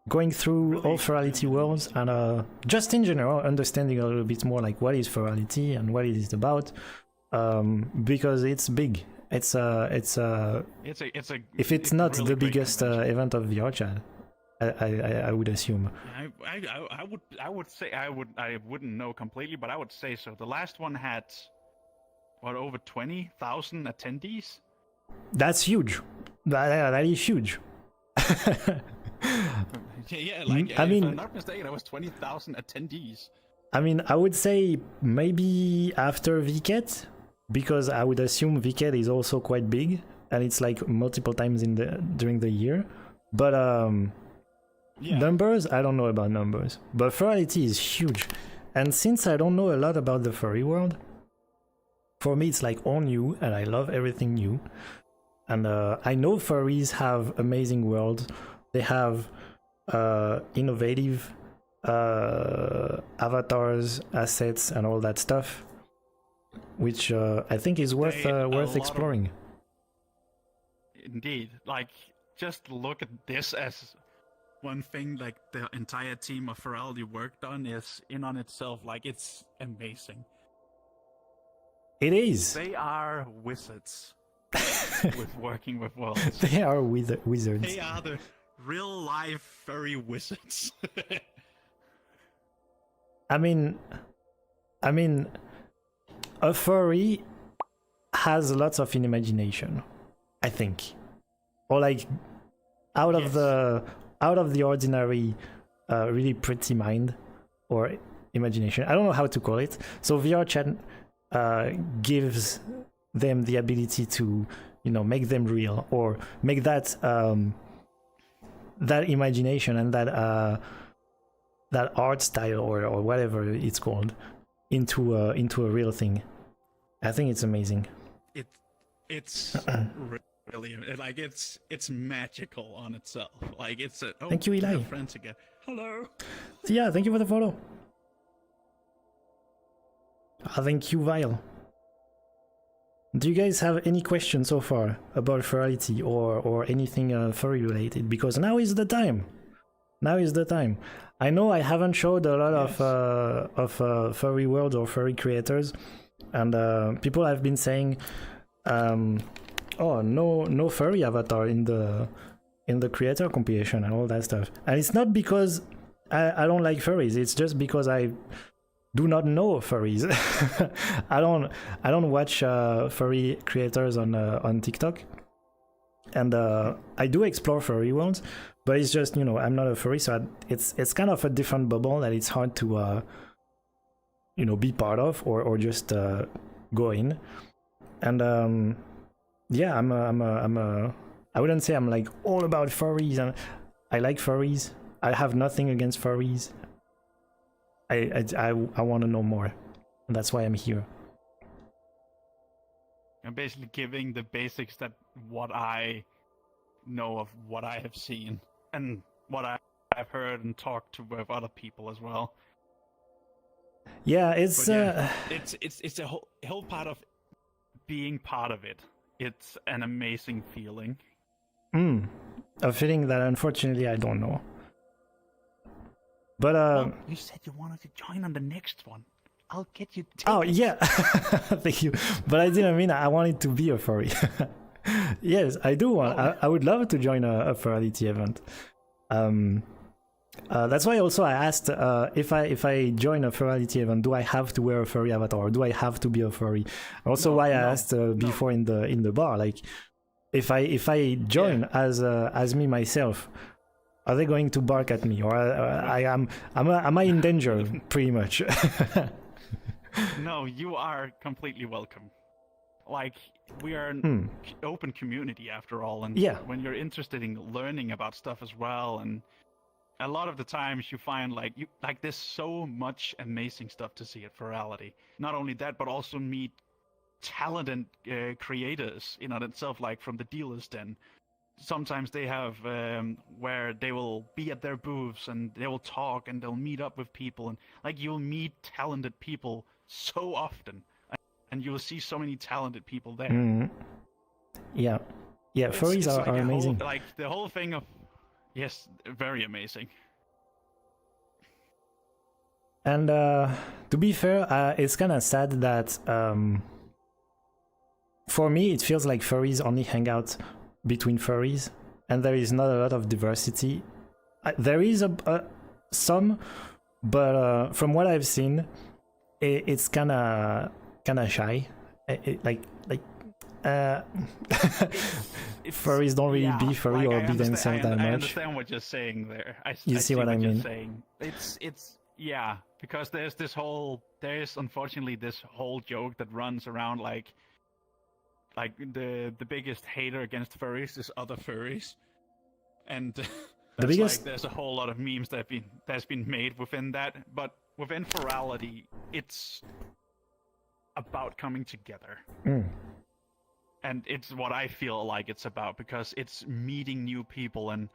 Going through all Furality worlds and just in general understanding a little bit more like what is Furality and what it is about. Because it's big. It's a if it's not really the great biggest convention. event of the Orchard, I would assume. I would say I wouldn't know completely, but I would say so. The last one had what, over 20,000 attendees. That's huge. That is huge. Yeah, like I if mean- I'm not mistaken, it was 20,000 attendees. I mean, I would say maybe after VCAT, because I would assume VCAT is also quite big, and it's like multiple times during the year. But numbers, I don't know about numbers. But Furality is huge, and since I don't know a lot about the furry world, for me it's like all new, and I love everything new. And I know furries have amazing worlds. They have innovative avatars, assets, and all that stuff, which I think is worth exploring. Indeed, like just look at this as one thing like the entire team of Furality worked on is in on itself. Like it's amazing. It is. They are wizards with working with worlds. They are wizards. They are the real life furry wizards. I mean, a furry has lots of imagination, I think, or like out of the ordinary, really pretty mind or imagination. I don't know how to call it. So VR chat gives them the ability to, make them real, or make that that imagination and that art style or whatever it's called into a real thing. I think it's amazing. It's really like it's magical on itself. Like it's a thank you, Eli. Friends again. Hello. Yeah, thank you for the follow. Thank you, Vile. Do you guys have any questions so far about Furality or anything furry related? Because now is the time. Now is the time. I know I haven't showed a lot of furry worlds or furry creators, and people have been saying, "Oh, no furry avatar in the creator compilation and all that stuff." And it's not because I don't like furries. It's just because I do not know furries. I don't watch furry creators on TikTok, and I do explore furry worlds, but it's just I'm not a furry, so it's kind of a different bubble that it's hard to be part of or just go in. And yeah, I wouldn't say I'm like all about furries, and I like furries. I have nothing against furries. I want to know more, and that's why I'm here. I'm basically giving the basics that what I know of what I have seen and what I've heard and talked to with other people as well. Yeah, it's it's a whole part of being part of it. It's an amazing feeling. A feeling that unfortunately I don't know. But well, you said you wanted to join on the next one. I'll get you tickets. Oh yeah, thank you. But I didn't mean I wanted to be a furry. Yes, I do want. I would love to join a Furality event. That's why also I asked if I join a Furality event, do I have to wear a furry avatar, or do I have to be a furry? Also, I asked before in the bar, like if I join as me myself, are they going to bark at me, or am I in danger? Pretty much. No, you are completely welcome. Like, we are an open community after all, and when you're interested in learning about stuff as well, and a lot of the times you find like there's so much amazing stuff to see at Furality. Not only that, but also meet talented creators in on itself, like from the dealers den. Sometimes they have where they will be at their booths and they will talk and they'll meet up with people, and like you'll meet talented people so often, and you'll see so many talented people there. Yeah, furries are amazing. Like the whole thing of very amazing. And to be fair, it's kind of sad that for me it feels like furries only hang out between furries, and there is not a lot of diversity. There is some, but from what I've seen, it's kind of shy. Furries don't really be furry or be themselves that much. I understand what you're saying there. You see what I mean? It's because there's unfortunately this whole joke that runs around like the biggest hater against furries is other furries, and there's a whole lot of memes that's been made within that. But within Furality, it's about coming together. And it's what I feel like it's about, because it's meeting new people, and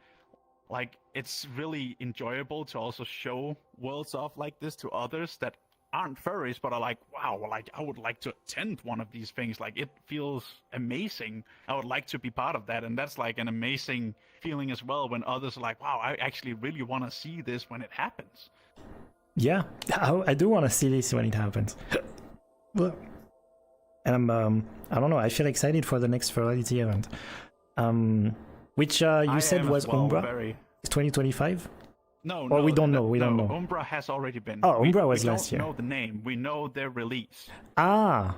like it's really enjoyable to also show worlds off like this to others that aren't furries but are like, wow, like I would like to attend one of these things. Like it feels amazing. I would like to be part of that, and that's like an amazing feeling as well when others are like, wow, I actually really want to see this when it happens. Yeah, I do want to see this when it happens. And I don't know, I feel excited for the next Furality event. Which you said was Umbra? It's 2025? No, or we don't know. We don't know. Umbra has already been. Oh, Umbra was last year. We don't know the name. We know their release. Ah,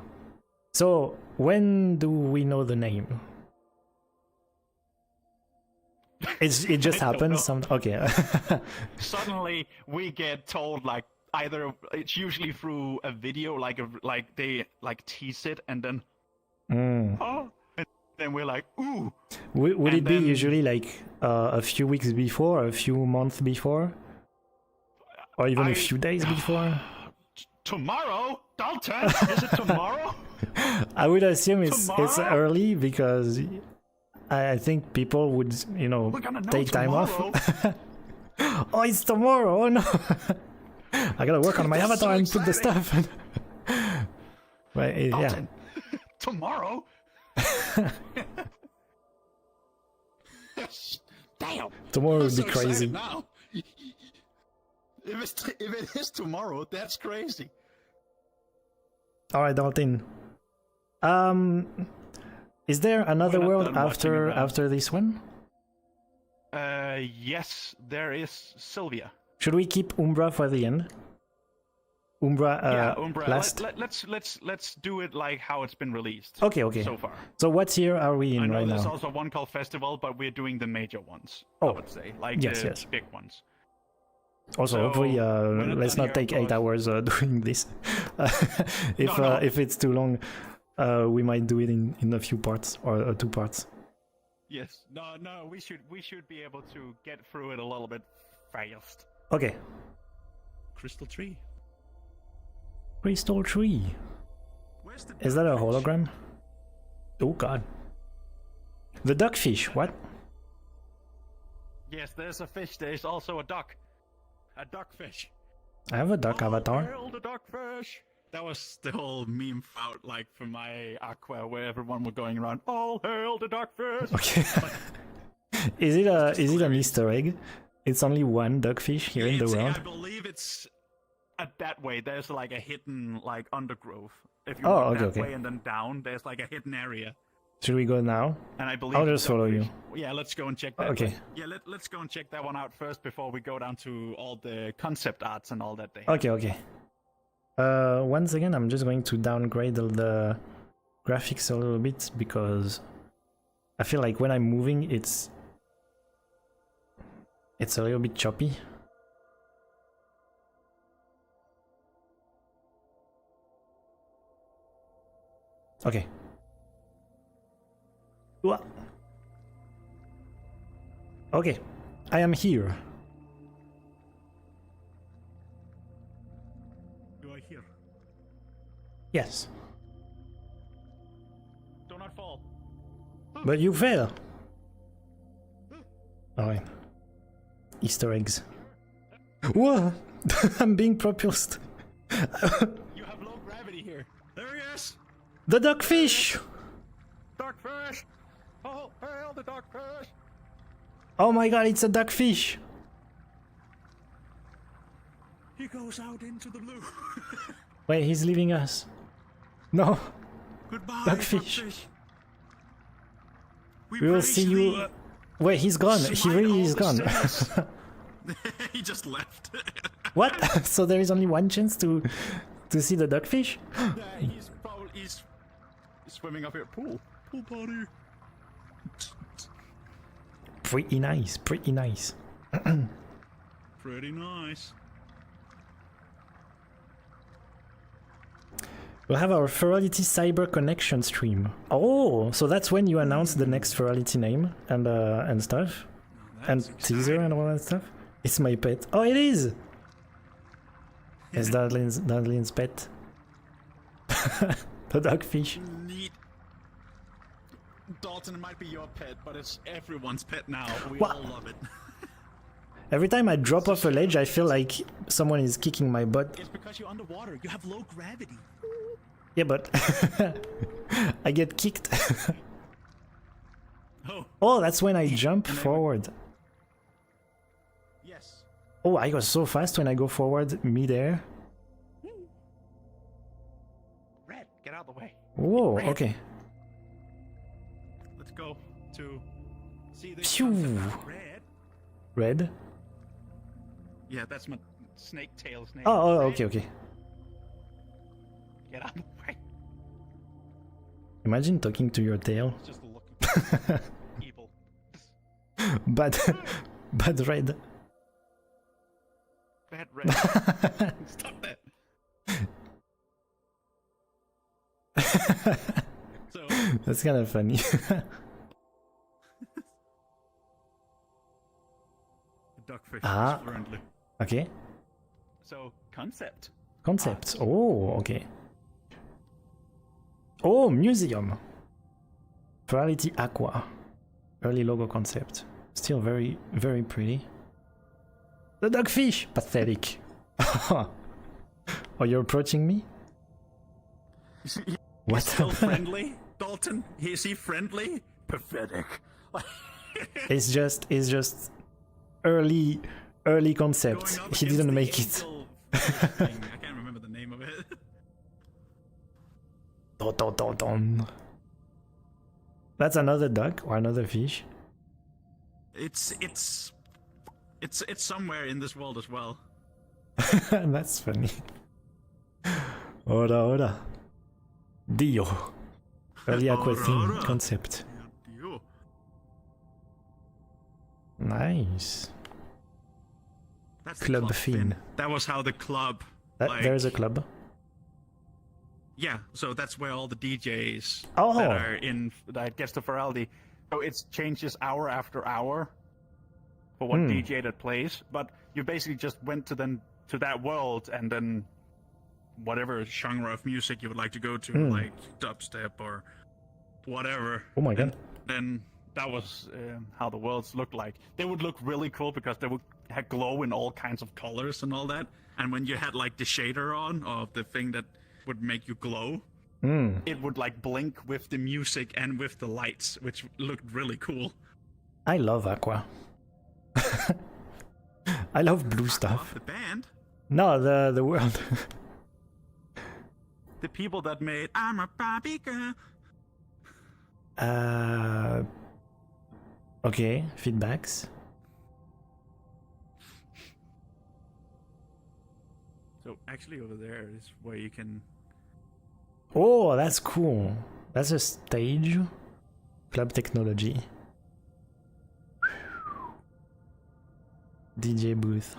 so when do we know the name? It just happens. Okay. Suddenly we get told like either it's usually through a video, like they like tease it, and then oh, and then we're like, ooh. Would it be usually like a few weeks before, a few months before, or even a few days before? Tomorrow, Daltyn, is it tomorrow? I would assume it's early, because I think people would, take time off. Oh, it's tomorrow! Oh no! I gotta work on my avatar and put the stuff. But yeah. Tomorrow. Damn. Tomorrow would be crazy. Now. If it is tomorrow, that's crazy. All right, Daltyn. Is there another world after this one? Yes, there is Sylvia. Should we keep Umbra for the end? Umbra, Umbra. last. Let's do it like how it's been released. Okay. So far. So what year are we in right now? I know there's also one called Festival, but we're doing the major ones. Oh, I would say, like yes. big ones. Also, hopefully, let's not take 8 hours doing this. If it's too long, we might do it in a few parts or 2 parts. Yes. No. We should be able to get through it a little bit fast. Okay. Crystal tree. Crystal tree. Is that a hologram? Oh god. The duckfish. What? Yes, there's a fish. There's also a duck. A duckfish. I have a duck avatar. Hail the duckfish. That was the whole meme out, like for my Aqua, where everyone was going around. All hail the duckfish. Okay. Is it an Easter egg? It's only one duckfish here in the world. I believe it's that way. There's like a hidden like undergrowth. If you go that way and then down, there's like a hidden area. Should we go now? And I believe I'll just follow you. Yeah, let's go and check that. Okay. Yeah, let's go and check that one out first before we go down to all the concept arts and all that they have. Okay. Once again, I'm just going to downgrade the graphics a little bit, because I feel like when I'm moving, it's a little bit choppy. Okay. Okay, I am here. You are here. Yes. Do not fall. But you fell. Alright. Easter eggs. Whoa! I'm being propulsed. You have low gravity here. There he is! The duckfish! Duckfish! Oh, hail the duckfish! Oh my god, it's a duckfish! He goes out into the blue. Wait, he's leaving us. No. Goodbye, Duckfish. We will see you. Wait, he's gone. He really is gone. He just left. What? So there is only one chance to see the duckfish? Yeah, he's swimming up here. Pool party. Pretty nice. Pretty nice. We'll have our Furality Cyber Connection stream. Oh, so that's when you announce the next Furality name and stuff, and teaser and all that stuff. It's my pet. Oh, it is. It's Daltyn's pet. The dogfish. Neat. Daltyn might be your pet, but it's everyone's pet now. We What? all love it. Every time I drop off a ledge, I feel like someone is kicking my butt. It's because you're underwater. You have low gravity. Yeah, but I get kicked. Oh, Oh, that's when I jump forward. yes. Oh, I go so fast when I go forward mid-air. Red, get out of the way. Whoa, okay. Let's go to see the Phew. concept. Red. Red? Yeah, that's my snake tail's name. Oh, Red. okay. Get out of the way. Imagine talking to your tail. It's just looking evil. Bad, bad red. Bad red. Stop that. So, That's kind of funny. the duckfish Ah. is friendly. Okay. So, concept. Concepts. Oh, okay. Oh, museum. Furality Aqua. Early logo concept. Still very, very pretty. The dogfish! Pathetic. Oh, you're approaching me? What? Still friendly? Daltyn? Is he friendly? Pathetic. It's just early concept. Going up He against didn't the make it. angel thing. I can't remember the name of it. Dun, dun, dun, dun. That's another duck or another fish. It's somewhere in this world as well. That's funny. Ora ora. Dio. Early aqua Ora, theme ora. concept. You. Nice. That's the Club Fin. That was how the club. There's a club. Yeah, so that's where all the DJs Oh. that are in. That gets to Furality. So it changes hour after hour for what DJ that plays. But you basically just went to that world and then Whatever genre of music you would like to go to, like dubstep or whatever. Oh my god. Then that was how the worlds looked like. They would look really cool because they would have glow in all kinds of colors. colors and all that. And when you had like the shader on of the thing that would make you glow, It would like blink with the music and with the lights, which looked really cool. I love Aqua. I love blue stuff. The band, No, the world. the people that made "I'm a Barbie Girl." Okay, feedbacks. So actually, over there is where you can. Oh, that's cool. That's a stage. Club technology. DJ booth.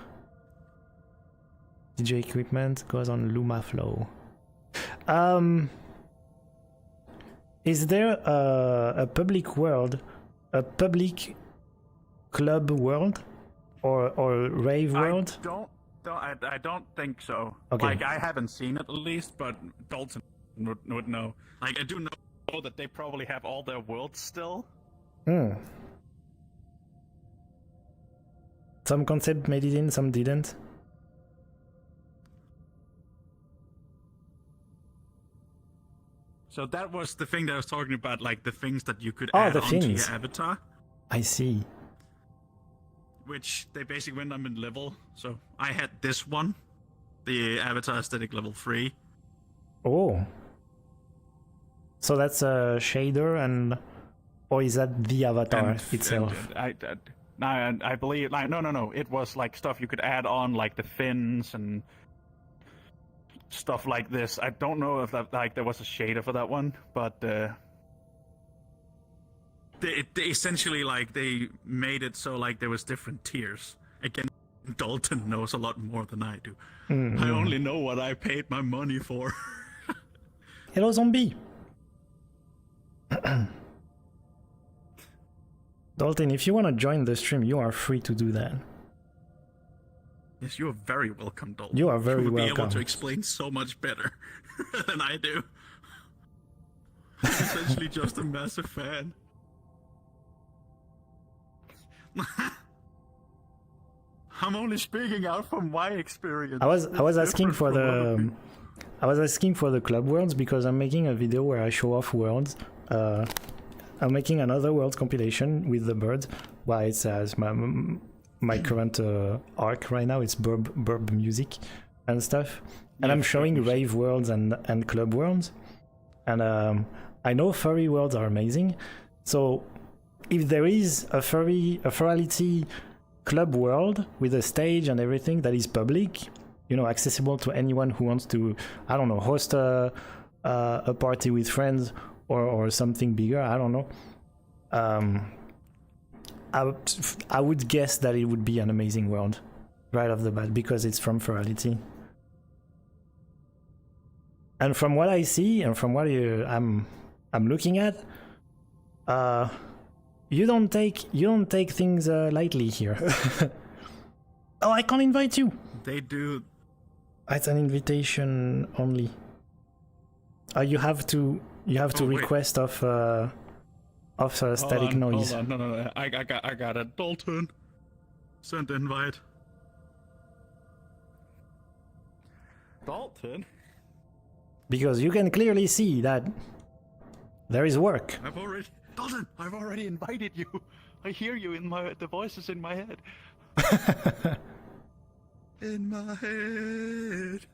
DJ equipment goes on Luma Flow. Is there a public world, a public club world, or rave world? I don't think so. Okay. Like I haven't seen it at least, but Daltyn would know. Like I do know That they probably have all their worlds still. Some concept made it in, some didn't. So that was the thing that I was talking about, like the things that you could Oh, add the onto things. your avatar, I see. which they basically went up in level. So I had this one, the avatar aesthetic level 3. Oh. So that's a shader and... Or is that the avatar And- itself? I believe like no. It was like stuff you could add on, like the fins and stuff like this. I don't know if that like there was a shader for that one, but They essentially like they made it so like there was different tiers. Again, Daltyn knows a lot more than I do. I only know what I paid my money for. Hello, zombie. Daltyn, if you want to join the stream, you are free to do that. Yes, you are very welcome, Daltyn. You are very you will welcome. be able to explain so much better than I do. I'm essentially just a massive fan. I'm only speaking out from my experience. I was It's asking different for from other the people. I was asking for the club worlds because I'm making a video where I show off worlds. I'm making another worlds compilation with the birds. Why it says my current arc right now. It's burb music and stuff. And Yeah, I'm showing burb music. rave worlds and club worlds. And I know furry worlds are amazing. So if there is a Furality club world with a stage and everything that is public, you know, accessible to anyone who wants to, I don't know, host a party with friends or something bigger, I don't know. I would guess that it would be an amazing world right off the bat because it's from Furality. And from what I see and from what I'm looking at, you don't take things lightly here. Oh, I can't invite you. They do. It's an invitation only. You have to Oh, wait. request of static noise. Hold on. No. I got it. Daltyn. Send invite. Daltyn? Because you can clearly see that there is work. Daltyn, I've already invited you. I hear you in the voices in my head. In my head.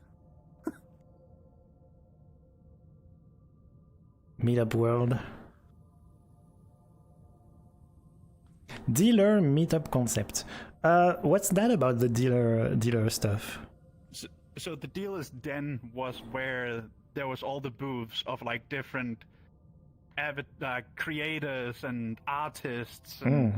Meetup world. Dealer meetup concept. What's that about the dealer stuff? So the dealer's den was where there was all the booths of like different creators and artists and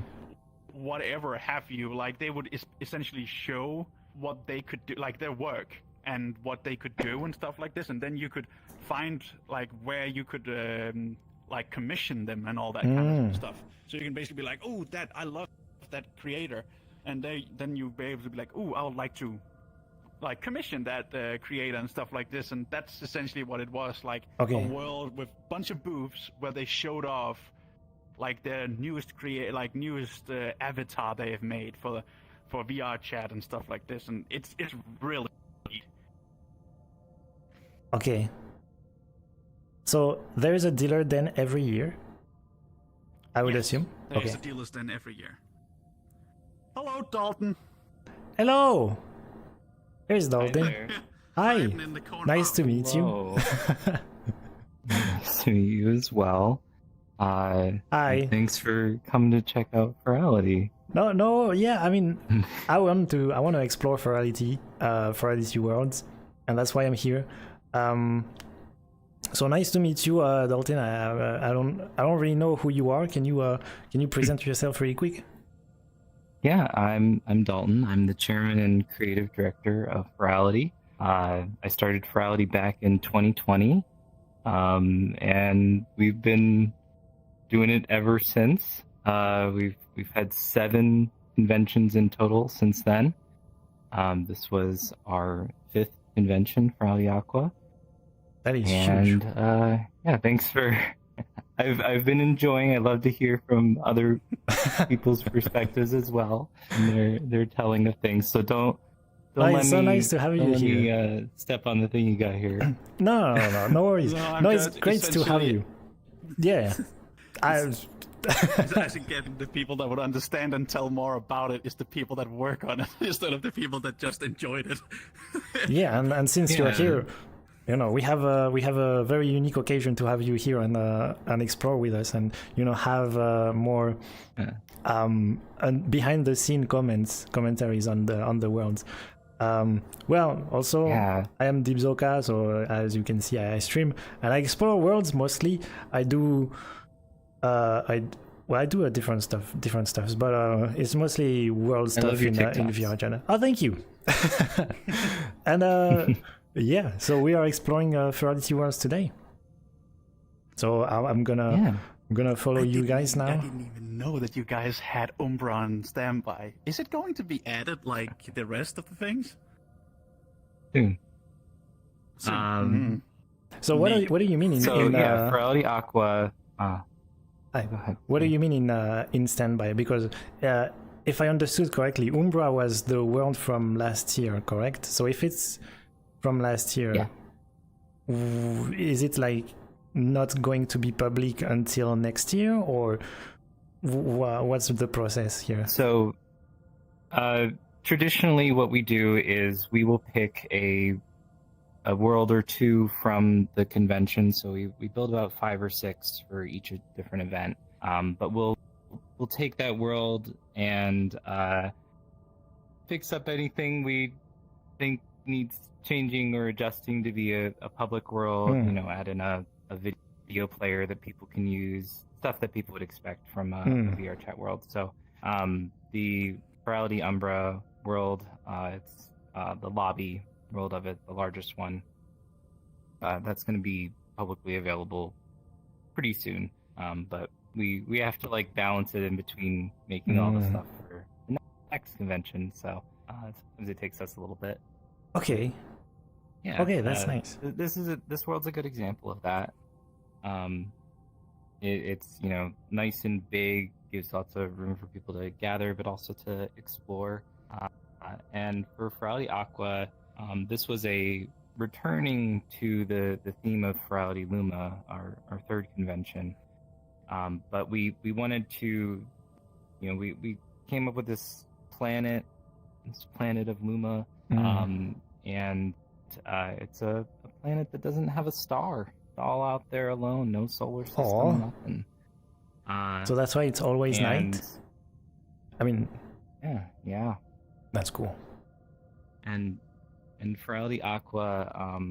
whatever have you. Like they would essentially show what they could do, like their work and what they could do and stuff like this, and then you could find like where you could like commission them and all that kind of stuff. So you can basically be like, oh, that I love that creator, and then you'll be able to be like, oh, I would like to like commission that creator and stuff like this. And that's essentially what it was, like Okay. a world with a bunch of booths where they showed off like their newest avatar they have made for VR chat and stuff like this, and it's really neat. Okay. So there is a dealer den every year, I would assume. There's Okay. a dealer's den every year. Hello, Daltyn. Hello. Here's Daltyn. there. Hi. Hiding in the corner. Nice to meet you. Whoa. Nice to meet you as well. Hi. Thanks for coming to check out Furality. No, yeah. I mean, I want to explore Furality worlds, and that's why I'm here. So nice to meet you, Daltyn. I don't really know who you are. Can you present yourself really quick? Yeah, I'm Daltyn. I'm the chairman and creative director of Furality. I started Furality back in 2020, and we've been doing it ever since. We've had 7 conventions in total since then. This was our 5th convention, Furality Aqua. That is And huge. yeah, thanks for. I've been enjoying. I love to hear from other people's perspectives as well, and they're telling of things. So don't let It's me. so nice to have you don't let here. me step on the thing you got here. No worries. No, I'm No, it's just great to have essentially- you. Yeah. I think getting the people that would understand and tell more about it is the people that work on it instead of the people that just enjoyed it. Yeah, and since you're Yeah. here, you know, we have a very unique occasion to have you here and explore with us, and you know, have more and behind the scene commentaries on the worlds. Well, also, Yeah. I am Dibzoka, so as you can see, I stream and I explore worlds mostly. I do I do a different stuffs, but it's mostly world stuff love your in TikToks. VR channel. Oh, thank you. And yeah, so we are exploring Furality worlds today. So I'm gonna Yeah. I'm gonna follow you guys I now. didn't even know that you guys had Umbra on standby. Is it going to be added like the rest of the things? Soon. Soon. Mhm. So what do you mean So in yeah, Furality Aqua. Hi. Go ahead. What do you mean in standby? Because if I understood correctly, Umbra was the world from last year, correct? So if it's from last year, Yeah. is it like not going to be public until next year, or what's the process here? So, traditionally, what we do is we will pick a world or two from the convention. So we build about 5 or 6 for each different event. But we'll take that world and fix up anything we think needs changing or adjusting to be a public world. You know, add in a video player that people can use, stuff that people would expect from a VR chat world. So the Furality Umbra world, it's the lobby world of it, the largest one. That's going to be publicly available pretty soon. But we have to like balance it in between making all the stuff for the next convention. So sometimes it takes us a little bit. Okay. Yeah. Okay, that's nice. This world's a good example of that. It's nice and big, gives lots of room for people to gather, but also to explore. And for Furality Aqua, this was a returning to the theme of Furality Luma, our third convention. But we wanted to, we came up with this planet of Luma, and it's a planet that doesn't have a star. It's all out there alone, no solar system, nothing. So that's why it's always night. I mean, yeah, that's cool. And Furality Aqua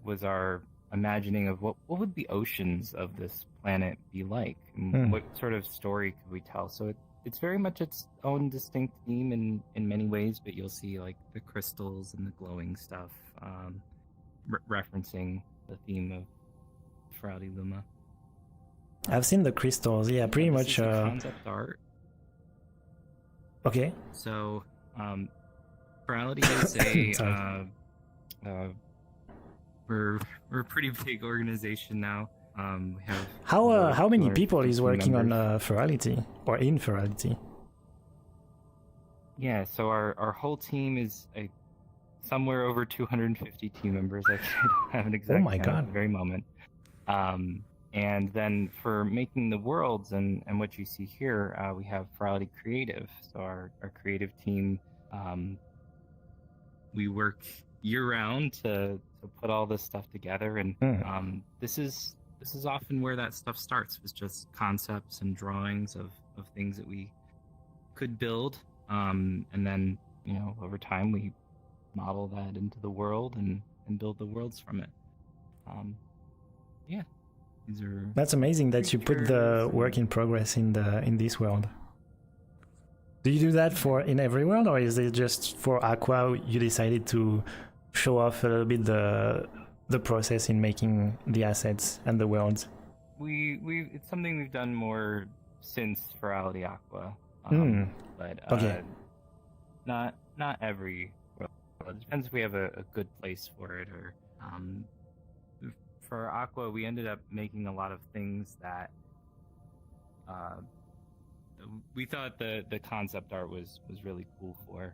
was our imagining of what would the oceans of this planet be like, and what sort of story could we tell. So it's very much its own distinct theme in many ways, but you'll see like the crystals and the glowing stuff referencing the theme of Furality Luma. I've seen the crystals, yeah, pretty much. Concept art. Okay. So, Furality is we're a pretty big organization now. We have how many people is working on members. Furality or in Furality? Yeah, so our whole team is somewhere over 250 team members. I don't have an exact count at the very moment. And then for making the worlds and what you see here, we have Furality Creative. So our creative team, we work year-round to put all this stuff together, and this is often where that stuff starts, with just concepts and drawings of things that we could build, and then over time we model that into the world and build the worlds from it. That's amazing that you put the work in progress in this world. Do you do that in every world, or is it just for Aqua you decided to show off a little bit the process in making the assets and the worlds? It's something we've done more since Furality Aqua, but okay. Not every world. It depends if we have a good place for it, or for Aqua we ended up making a lot of things that we thought the concept art was really cool for.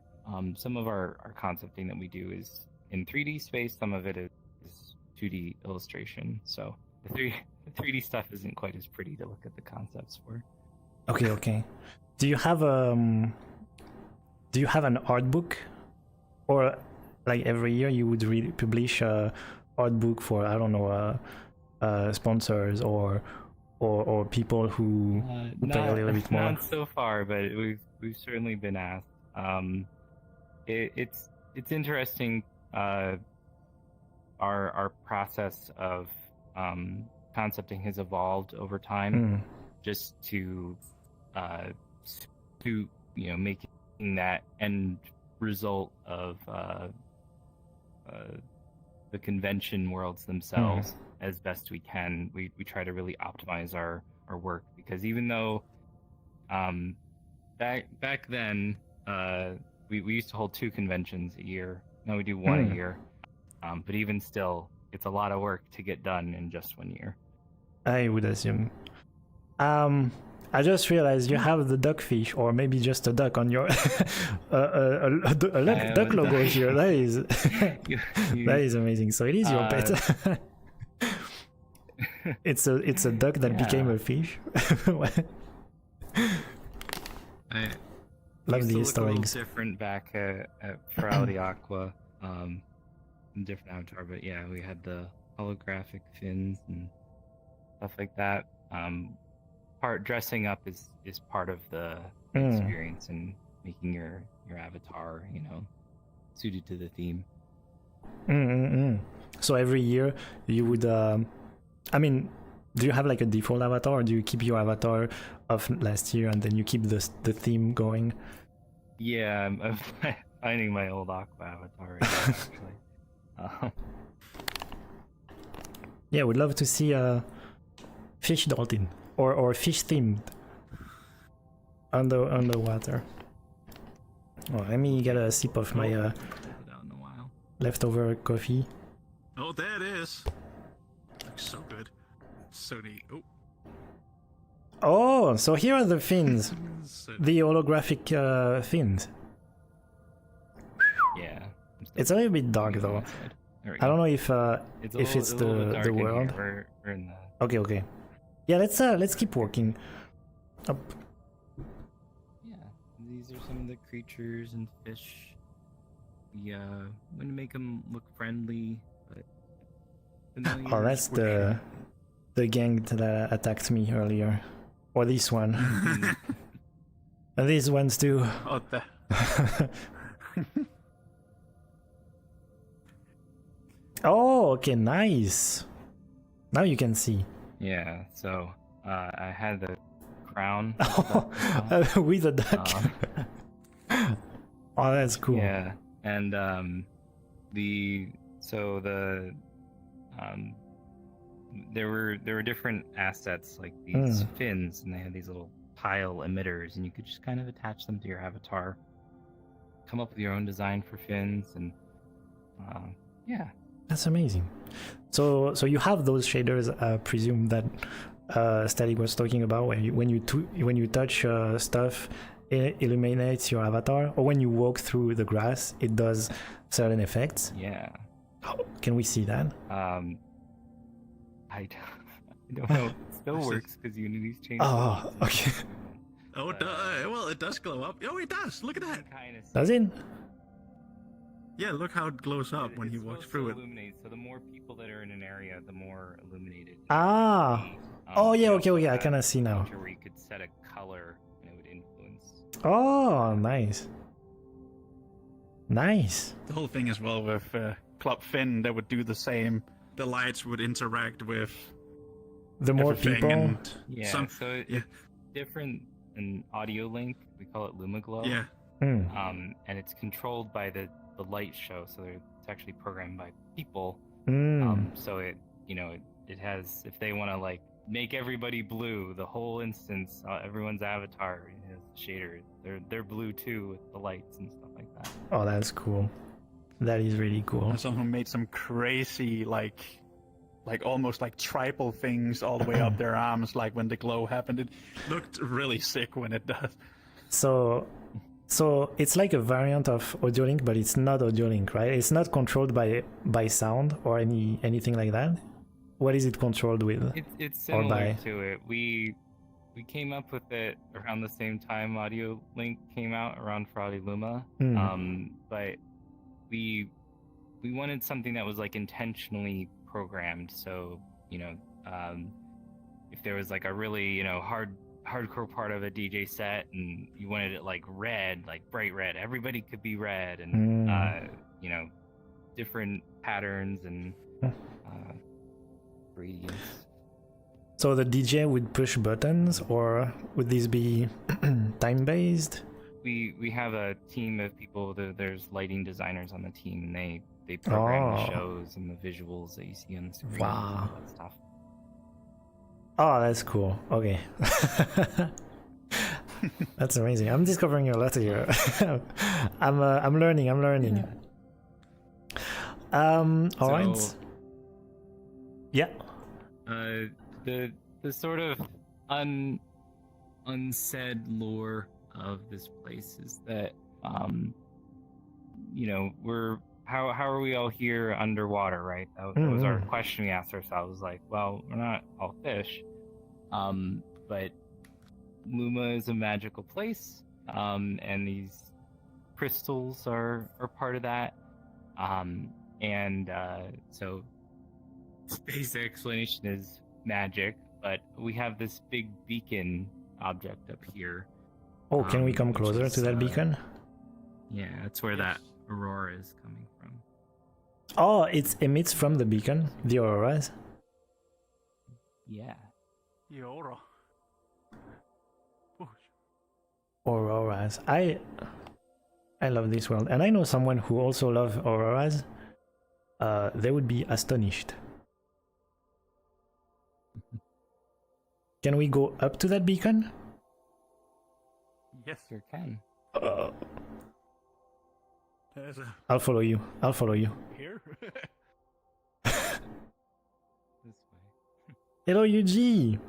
Some of our concepting that we do is in 3D space, some of it is 2D illustration. So the 3D stuff isn't quite as pretty to look at the concepts for. Okay. Do you have an art book, or like every year you would publish a art book for, I don't know, sponsors or people who pay a little bit more? Not so far, but we've certainly been asked. It's interesting. Our process of concepting has evolved over time, just to making that end result of the convention worlds themselves. as best we can. We try to really optimize our work, because even though back then we used to hold 2 conventions a year. Now we do 1 a year. But even still, it's a lot of work to get done in just 1 year. I would assume. I just realized you have the duckfish, or maybe just a duck on your duck logo here. That is that is amazing. So it is your pet. It's a duck that became a fish. I Love the used to Easter look a little eggs. different back at Furality Aqua, different avatar, but yeah, we had the holographic fins and stuff like that. Part dressing up is part of the experience, and making your avatar, suited to the theme. So every year you would, I mean, do you have like a default avatar, or do you keep your avatar of last year and then you keep the theme going? Yeah, I'm finding my old Aqua avatar right now, actually. Yeah, we'd love to see fish Daltyn, or fish themed underwater. Oh, let me get a sip of my Out in a while. leftover coffee. Oh, there it is. Looks so good. So neat. Oh, Oh, so here are the fins, so the holographic fins. Yeah. It's a little bit dark though. I don't know if it's the world. We're in the... Okay. Yeah, let's keep walking up. Yeah, these are some of the creatures and fish. We want to make them look friendly, but Oh, that's the gang that attacked me earlier, or this one, and these ones too. oh, Oh, okay, nice. Now you can see. Yeah, so I had the crown. With a duck. Oh, that's cool. Yeah, and there were different assets, like these fins, and they had these little pile emitters, and you could just kind of attach them to your avatar, come up with your own design for fins, and yeah. That's amazing. So you have those shaders, presume that Static was talking about, when you touch stuff, it illuminates your avatar, or when you walk through the grass, it does certain effects. Yeah. Can we see that? I don't know. It still works because Unity's changed. Oh, okay. oh, well, it does glow up. Oh, it does. Look at that. Kind of. Does it? Yeah, look how it glows up when you walk through it. Illuminate, so the more people that are in an area, the more illuminated. Ah. Oh yeah. you Okay. also Okay. I had kind of see a now. feature where you could set a color and it would influence. Oh, nice. Nice. The whole thing as well with Club Finn that would do the same. the lights would interact with The more everything people. and Yeah. some, So yeah. it's different in audio link. We call it Luma Glow. yeah. And it's controlled by the light show, so it's actually programmed by people. So it has, if they want to like make everybody blue, the whole instance, everyone's avatar has shader. They're blue too with the lights and stuff like that. Oh, that's cool. That is really cool. And someone made some crazy, like almost like tribal things all the way up their arms, like when the glow happened. It looked really sick when it does. So it's like a variant of audio link, but it's not audio link, right? It's not controlled by sound or anything like that. What is it controlled with? It's similar by- to it. We came up with it around the same time Audio Link came out, around Furality Luma. But we wanted something that was like intentionally programmed. So if there was like a really hardcore part of a DJ set and you wanted it like red, like bright red, everybody could be red, and different patterns and gradients. So the DJ would push buttons, or would these be time based? We have a team of people. There's lighting designers on the team, and they program the Oh. shows and the visuals that you see on the screen. Wow. And all that stuff. Oh, that's cool. Okay. That's amazing. I'm discovering a lot here. I'm learning. I'm learning. All right. So- Yeah. The sort of unsaid lore of this place is that you know, how are we all here underwater, right? That was our question we asked ourselves. Like, well, we're not all fish, but Luma is a magical place, and these crystals are part of that, and so the basic explanation is magic. But we have this big beacon object up here. Oh, can we come which closer is, to that beacon? Yeah, that's where that aurora is coming from. Oh, it emits from the beacon, the auroras. Yeah. Yora. Auroras. I love this world, and I know someone who also loves auroras. They would be astonished. Can we go up to that beacon? Yes. Sure can. There's a I'll follow you. I'll follow you. here. This way. Hello, UG.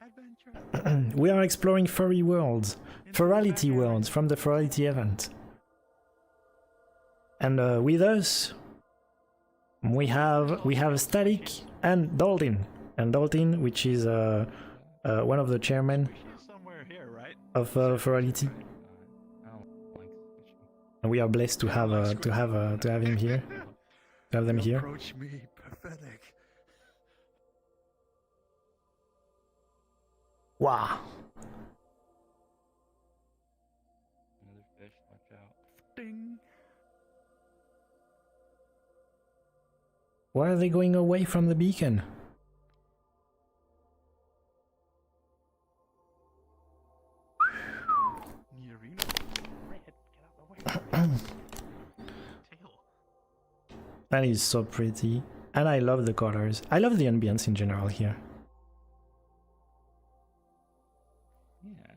Adventure. We are exploring furry worlds, Furality worlds from the Furality event. And with us, we have Static and Daltyn. And Daltyn, which is one of the chairmen She's somewhere here, right? of Furality. I don't like fishing. And we are blessed to have him here. To have them here. Approach me, pathetic. Wow. Another fish, watch out. Ding. Why are they going away from the beacon? Nearino. Red, get out of the way. Tail. That is so pretty. And I love the colors. I love the ambience in general here. Yeah.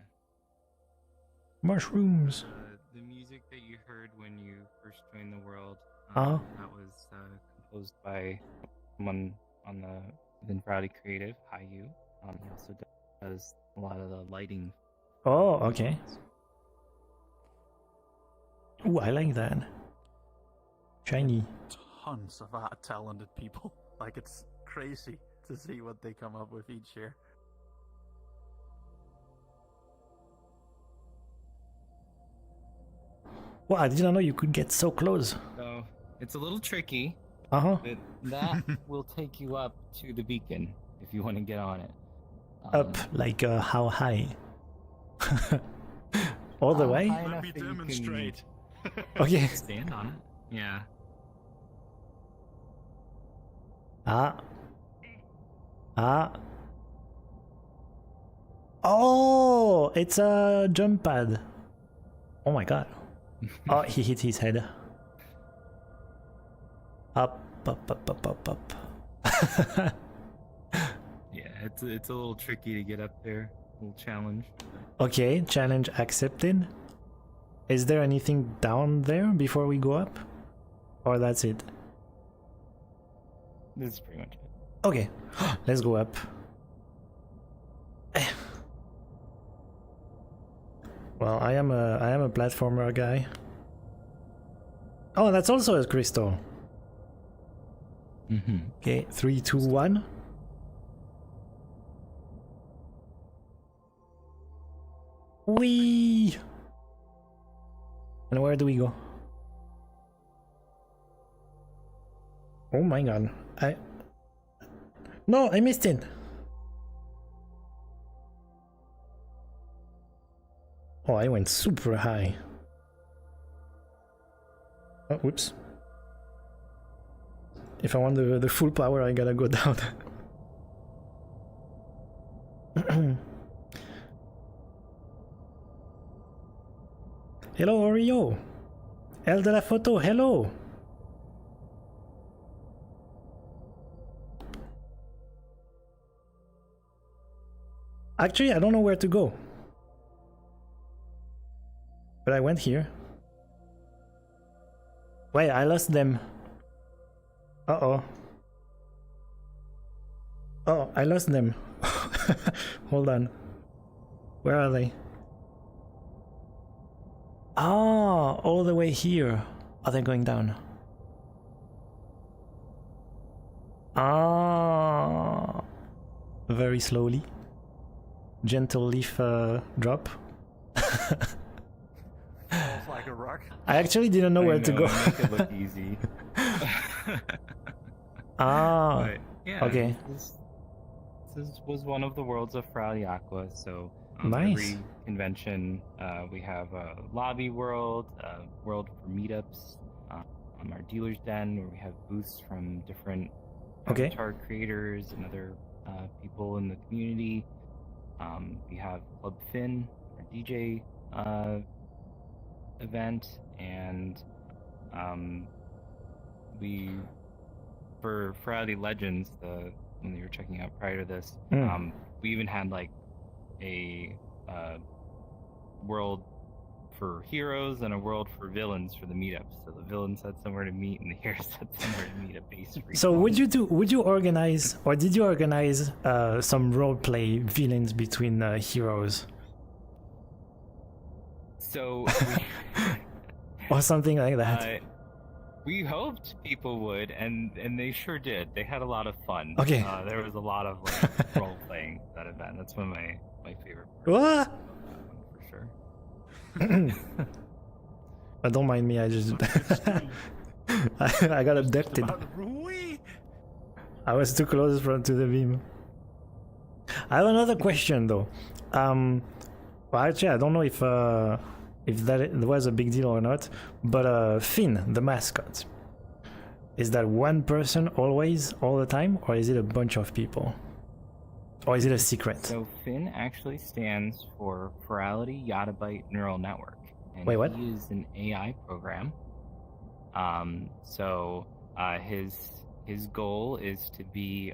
Mushrooms. The music that you heard when you first joined the world, Uh-huh. that was composed by someone on the within Furality Creative, Hayu. He also does a lot of the lighting. Oh, okay. Ooh, I like that. Shiny. Tons of talented people. Like, it's crazy to see what they come up with each year. Wow, I didn't know you could get so close. So it's a little tricky, Uh-huh. but that will take you up to the beacon if you want to get on it. Up, like how high? All the way? high Let enough me that you can demonstrate. Okay. stand on it. Yeah. Ah. Ah. Oh, it's a jump pad. Oh my god. Oh, he hit his head. Up, up, up, up, up, up. Yeah, it's a little tricky to get up there. A little challenge. Okay, challenge accepted. Is there anything down there before we go up? Or that's it? This is pretty much it. Okay, let's go up. Well, I am a platformer guy. Oh, that's also a crystal. Mm-hmm. Okay, 3, 2, 1. Whee! And where do we go? Oh my god. No, I missed it. Oh, I went super high. Oh, whoops. If I want the full power, I gotta go down. Hello, Oreo. El de la photo, hello. Actually, I don't know where to go. But I went here. Wait, I lost them. Uh-oh. Oh, I lost them. Hold on. Where are they? Ah, all the way here. Are they going down? Ah, very slowly. Gentle leaf drop. It's like a rock. I actually didn't know where to go. Make it look easy. Ah, But, yeah, okay. This was one of the worlds of Furality Aqua, so Nice. every convention we have a lobby world, a world for meetups, our dealer's den where we have booths from different Okay. avatar creators and other people in the community. We have Club Finn, our DJ event, and we for Furality Legends, the one that you were checking out prior to this, we even had like a world for heroes and a world for villains for the meetups. So the villains had somewhere to meet, and the heroes had somewhere to meet a base. So would you organize, or did you organize some roleplay villains between heroes So or something like that? we hoped people would, and they sure did. They had a lot of fun. Okay. There was a lot of like, role playing that event. That's one of my favorite parts. What? For sure. Don't mind me. I just I got abducted. I was too close to the beam. I have another question though. Well, actually, I don't know if that was a big deal or not, but Finn, the mascot, is that one person always, all the time, or is it a bunch of people? Or is it a secret? So Finn actually stands for Furality Yottabyte Neural Network. And Wait, what? He is an AI program. His goal is to be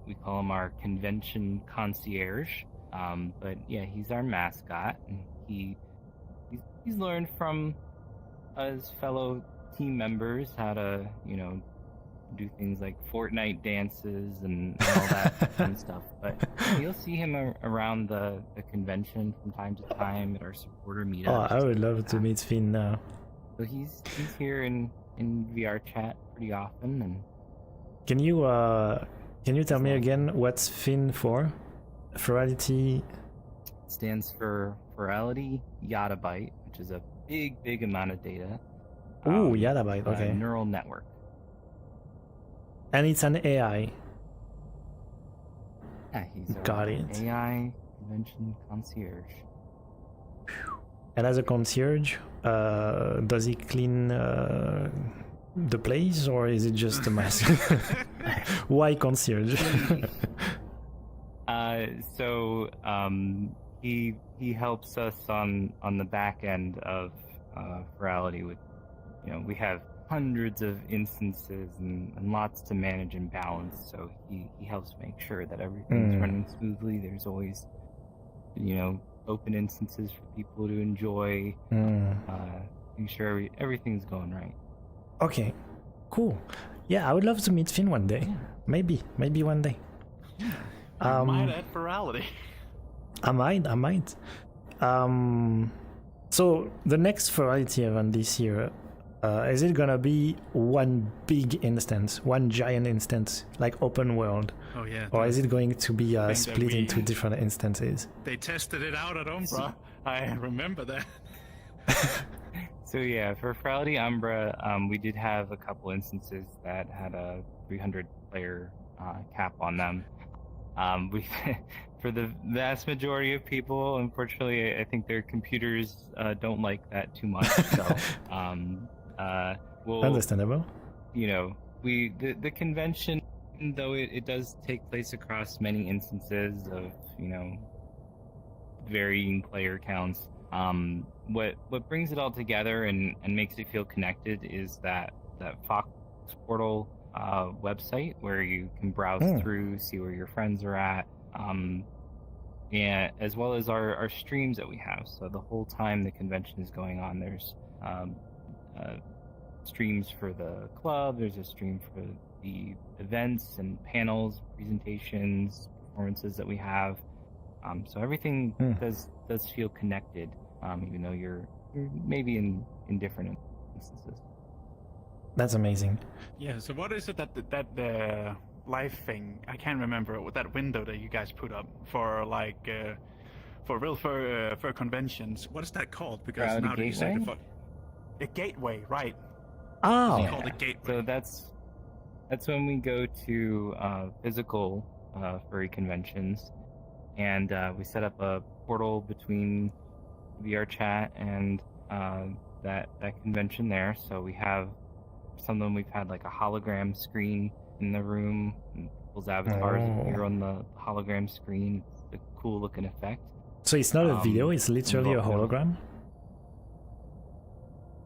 we call him our convention concierge. But yeah, he's our mascot, and he's learned from his fellow team members how to, do things like Fortnite dances and all that fun stuff. But you'll see him around the convention from time to time at our supporter meetups. Oh, I would love to meet Finn now. So he's here in VR chat pretty often. And Can you tell me again what's Finn for? Furality stands for Furality Yottabyte, which is a big amount of data. Ooh, Yottabyte, okay. Neural network. And it's an AI. Yeah, he's Got our it. AI convention concierge. And as a concierge, does he clean the place, or is it just a mask? Why concierge? He helps us on the back end of Furality with, we have hundreds of instances and lots to manage and balance, so he helps make sure that everything's running smoothly. There's always, open instances for people to enjoy, make sure everything's going right. Okay, cool. Yeah, I would love to meet Finn one day. Maybe one day. You might at Furality. I might. So the next Furality event this year, is it gonna be one big instance, one giant instance, like open world? Oh yeah. Or is it going to be that split we- into different instances? They tested it out at Umbra. I remember that. So yeah, for Furality Umbra, we did have a couple instances that had a 300 player cap on them. For the vast majority of people, unfortunately, I think their computers don't like that too much. So, we'll, Understandable. the convention, though it does take place across many instances of, varying player counts. What brings it all together and makes it feel connected is that Fox Portal website where you can browse through, see where your friends are at. and as well as our streams that we have. So the whole time the convention is going on, there's streams for the club. There's a stream for the events and panels, presentations, performances that we have. So everything does feel connected, even though you're maybe in different instances. That's amazing. Yeah. So what is it that the live thing? I can't remember what that window that you guys put up for like for real fur conventions. What is that called? Because Furality now that you say Gateway? A gateway, right? Oh, It's called a gateway. So that's when we go to physical furry conventions, and we set up a portal between VR chat and that convention there. So we have some of them. We've had like a hologram screen in the room, and people's avatars appear on the hologram screen. It's a cool looking effect. so it's not a video; it's literally a well, hologram.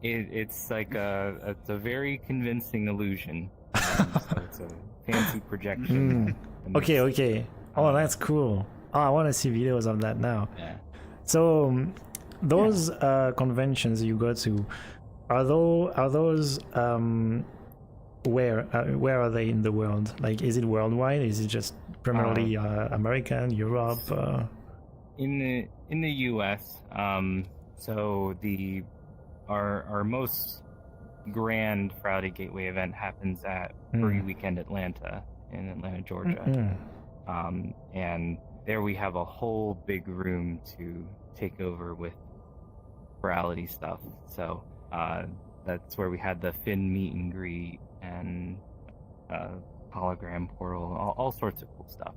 It's like it's a very convincing illusion. So it's a fancy projection. And Okay. Oh, that's cool. Oh, I want to see videos of that now. Yeah. So those conventions you go to, are those where are they in the world? Like, is it worldwide? Is it just primarily American, Europe? In the U.S., so our most grand Furality Gateway event happens at Furry Weekend Atlanta in Atlanta, Georgia. And there we have a whole big room to take over with Furality stuff. So that's where we had the Finn meet and greet and hologram portal, all sorts of cool stuff.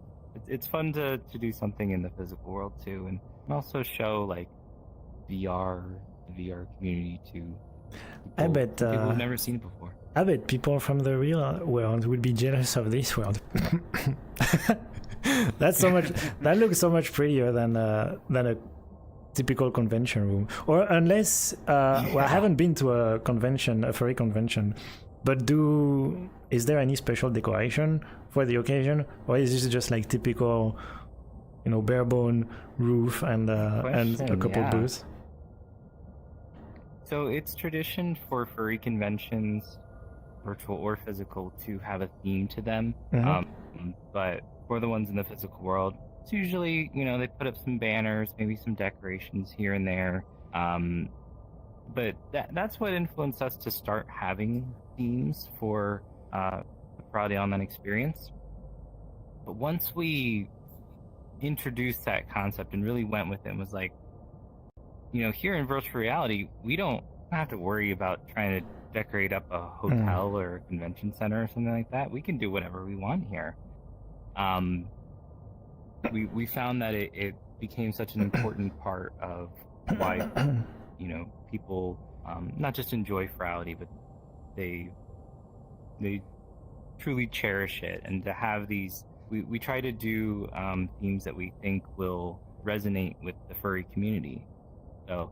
It's fun to do something in the physical world too, and also show like the VR community to people, I bet people who've never seen it before. I bet people from the real world would be jealous of this world. That's so much. That looks so much prettier than a typical convention room. Or unless, well, I haven't been to a furry convention, but is there any special decoration for the occasion, or is this just like typical, bare bone roof and a couple booths? So it's tradition for furry conventions, virtual or physical, to have a theme to them. But for the ones in the physical world, it's usually, they put up some banners, maybe some decorations here and there. But that's what influenced us to start having themes for the Furality Online experience. But once we introduced that concept and really went with it, and was like, here in virtual reality, we don't have to worry about trying to decorate up a hotel or a convention center or something like that. We can do whatever we want here. We found that it became such an important part of why people not just enjoy Furality, but they truly cherish it. And to have these, we try to do themes that we think will resonate with the furry community. So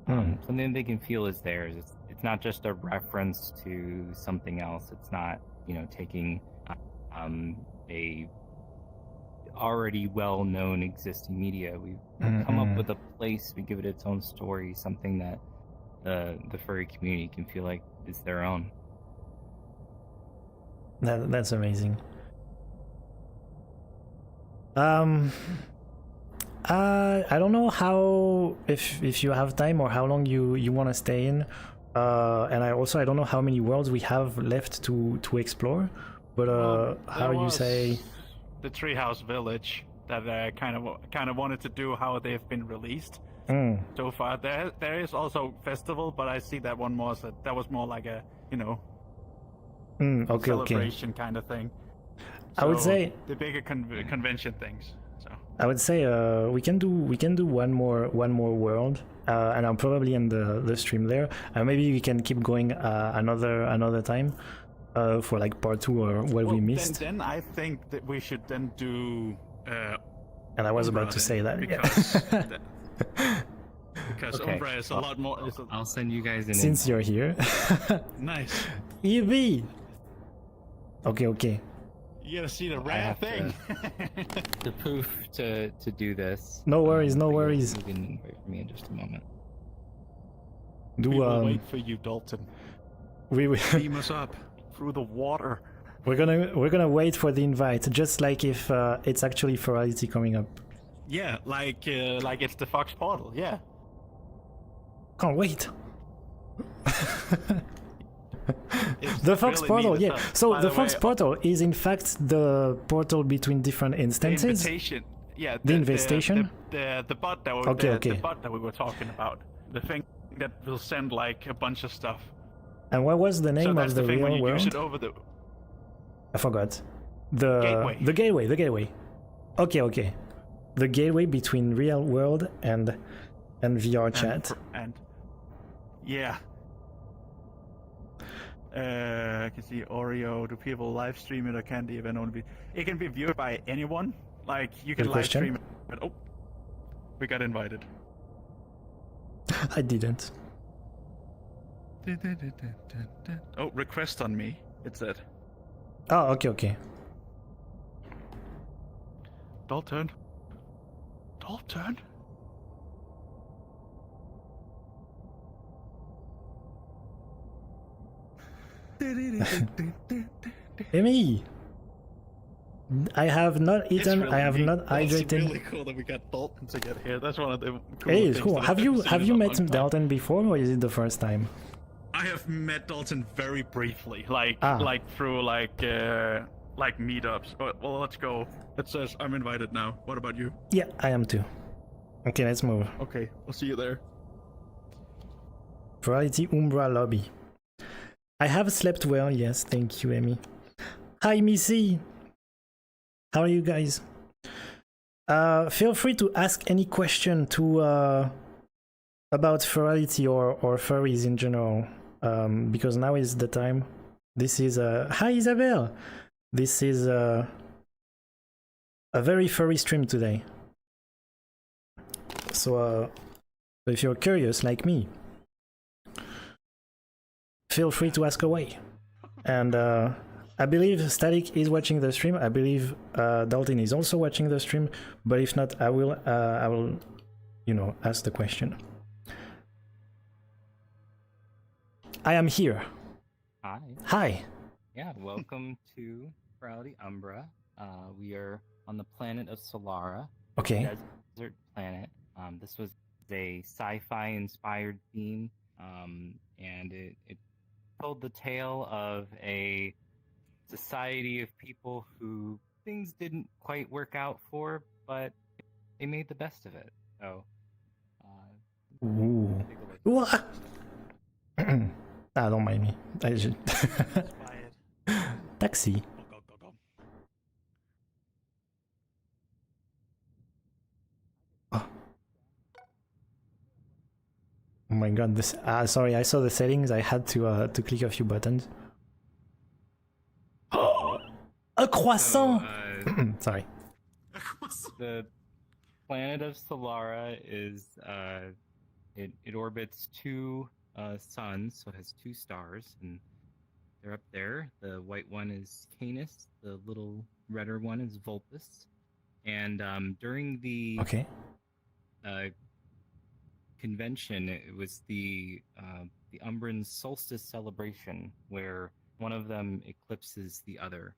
something they can feel is theirs. It's not just a reference to something else. It's not taking a already well-known existing media. We come up with a place, we give it its own story, something that the furry community can feel like is their own. That's amazing. I don't know how, if you have time or how long you want to stay in, and I don't know how many worlds we have left to explore, but how you say the Treehouse Village that I kind of wanted to do how they've been released so far. There is also festival, but I see that one more. That was more like a celebration kind of thing. So I would say the bigger convention things. So I would say we can do one more world, and I'm probably in the stream there. Maybe we can keep going another time for like part 2 or what we missed. Then I think that we should then do. And I was Umbra about to say that. Because Okay. Umbra is a lot more. I'll send you guys an Since you're here, Nice. EV. Okay. You gotta see the I rare have thing. the poof to do this. No worries, no but worries. You can wait for me in just a moment. Do We will wait for you, Daltyn. we Beam us up. Through the water. we're gonna wait for the invite, just like if it's actually Furality coming up. Yeah, Like it's the Fox portal, yeah. Can't wait. It's The Fox really portal, neat yeah. as well. So By the way, Fox portal is in fact the portal between different the instances. invitation. Yeah, The infestation? The bot that we Okay. the bot that we were talking about. The thing that will send like a bunch of stuff. And what was the So name that's of the the thing when real you use world? it over the I forgot. The Gateway. The gateway. Okay. The gateway between real world and VR chat. and yeah. I can see Oreo. Do people live stream it or can the event only be? It can be viewed by anyone. Like you can Good live question. stream it. But oh, we got invited. I didn't. Oh, request on me. It said. Oh, okay. Daltyn. Daltyn. Amy! I have not eaten, I have not It's hydrated. really cool that we got Daltyn to get here. That's one of the cool Hey, it's things cool. that Have I've you ever seen have in you a met long time. Daltyn before, or is it the first time? I have met Daltyn very Briefly, like Ah. through like meetups. Well, let's go. It says I'm invited now. What about you? Yeah, I am too. Okay, let's move. Okay, I'll see you there. Furality Umbra lobby. I have slept well, yes, thank you, Amy. Hi, Missy! How are you guys? Feel free to ask any question to about Furality or furries in general, because now is the time. This is hi, Isabel! This is a very furry stream today. So if you're curious like me, feel free to ask away. And I believe Static is watching the stream. I believe Daltyn is also watching the stream. But if not, I will, ask the question. I am here. Hi. Hi. Yeah, welcome to Furality Umbra. We are on the planet of Solara, Okay. desert planet. This was a sci-fi inspired theme, and it told the tale of a society of people who things didn't quite work out for, but they made the best of it. So, Ooh. take a look. What? Don't mind me. I should. Taxi. Go. Oh my god, this sorry, I saw the settings, I had to click a few buttons. A croissant! Sorry. The planet of Solara is it orbits two suns, so it has two stars, and they're up there. The white one is Canis, the little redder one is Vulpus. And during the Okay. convention, it was the Umbran solstice celebration where one of them eclipses the other.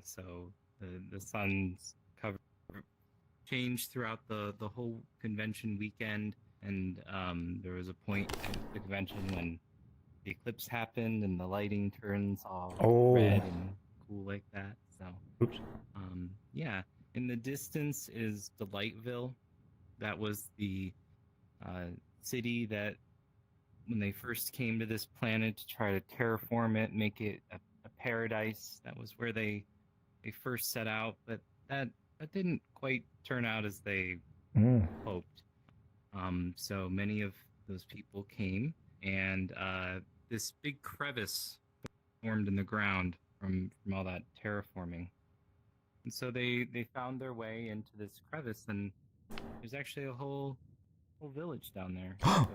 So the sun's cover changed throughout the whole convention weekend, and there was a point at the convention when the eclipse happened and the lighting turns all Oh. red and cool like that. So Oops. yeah, in the distance is Delightsville. That was the city that when they first came to this planet to try to terraform it, make it a paradise, that was where they first set out, but that didn't quite turn out as they hoped. So many of those people came, and this big crevice formed in the ground from all that terraforming. And so they found their way into this crevice, and there's actually a whole village down there. So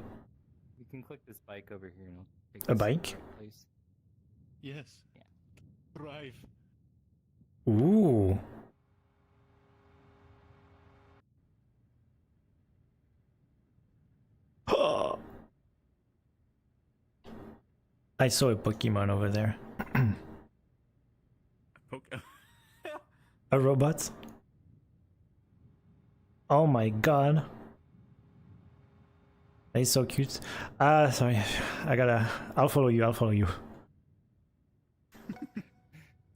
you can click this bike over here, and it'll take A us to the bike? right place. Yes. Yeah. Drive. Ooh. I saw a Pokemon over there. A robot? Oh my god. He's so cute. Sorry. I'll follow you,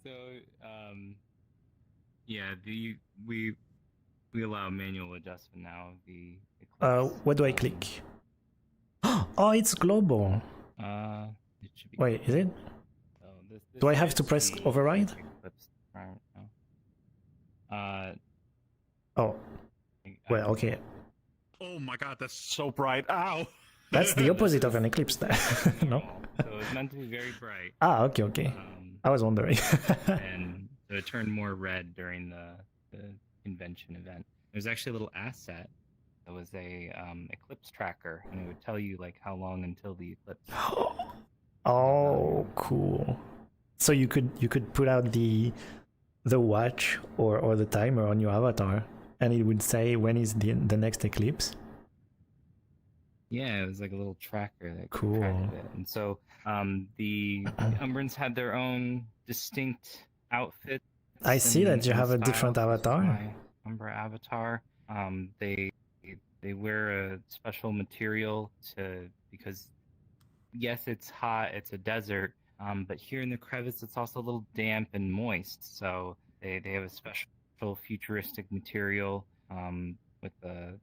So, yeah, we allow manual adjustment now of the Eclipse. What do I click? Oh, it's global. It should be. Wait, is it? So this Do I have is to press the override? Eclipse. No. Oh, well, okay. Oh my god, that's so bright. Ow! That's the opposite of an eclipse there. No? So it's meant to be very bright. Okay. I was wondering. And so it turned more red during the convention event. There's actually a little asset that was a eclipse tracker, and it would tell you like how long until the eclipse. Oh, cool. So you could put out the watch or the timer on your avatar, and it would say when is the next eclipse. Yeah, it was like a little tracker that Cool. tracked it. And so the Umbrans had their own distinct outfits. I see that you and have a styles. different This is avatar. my Umbra avatar. They wear a special material because yes, it's hot, it's a desert, but here in the crevice it's also a little damp and moist. So they have a special futuristic material with a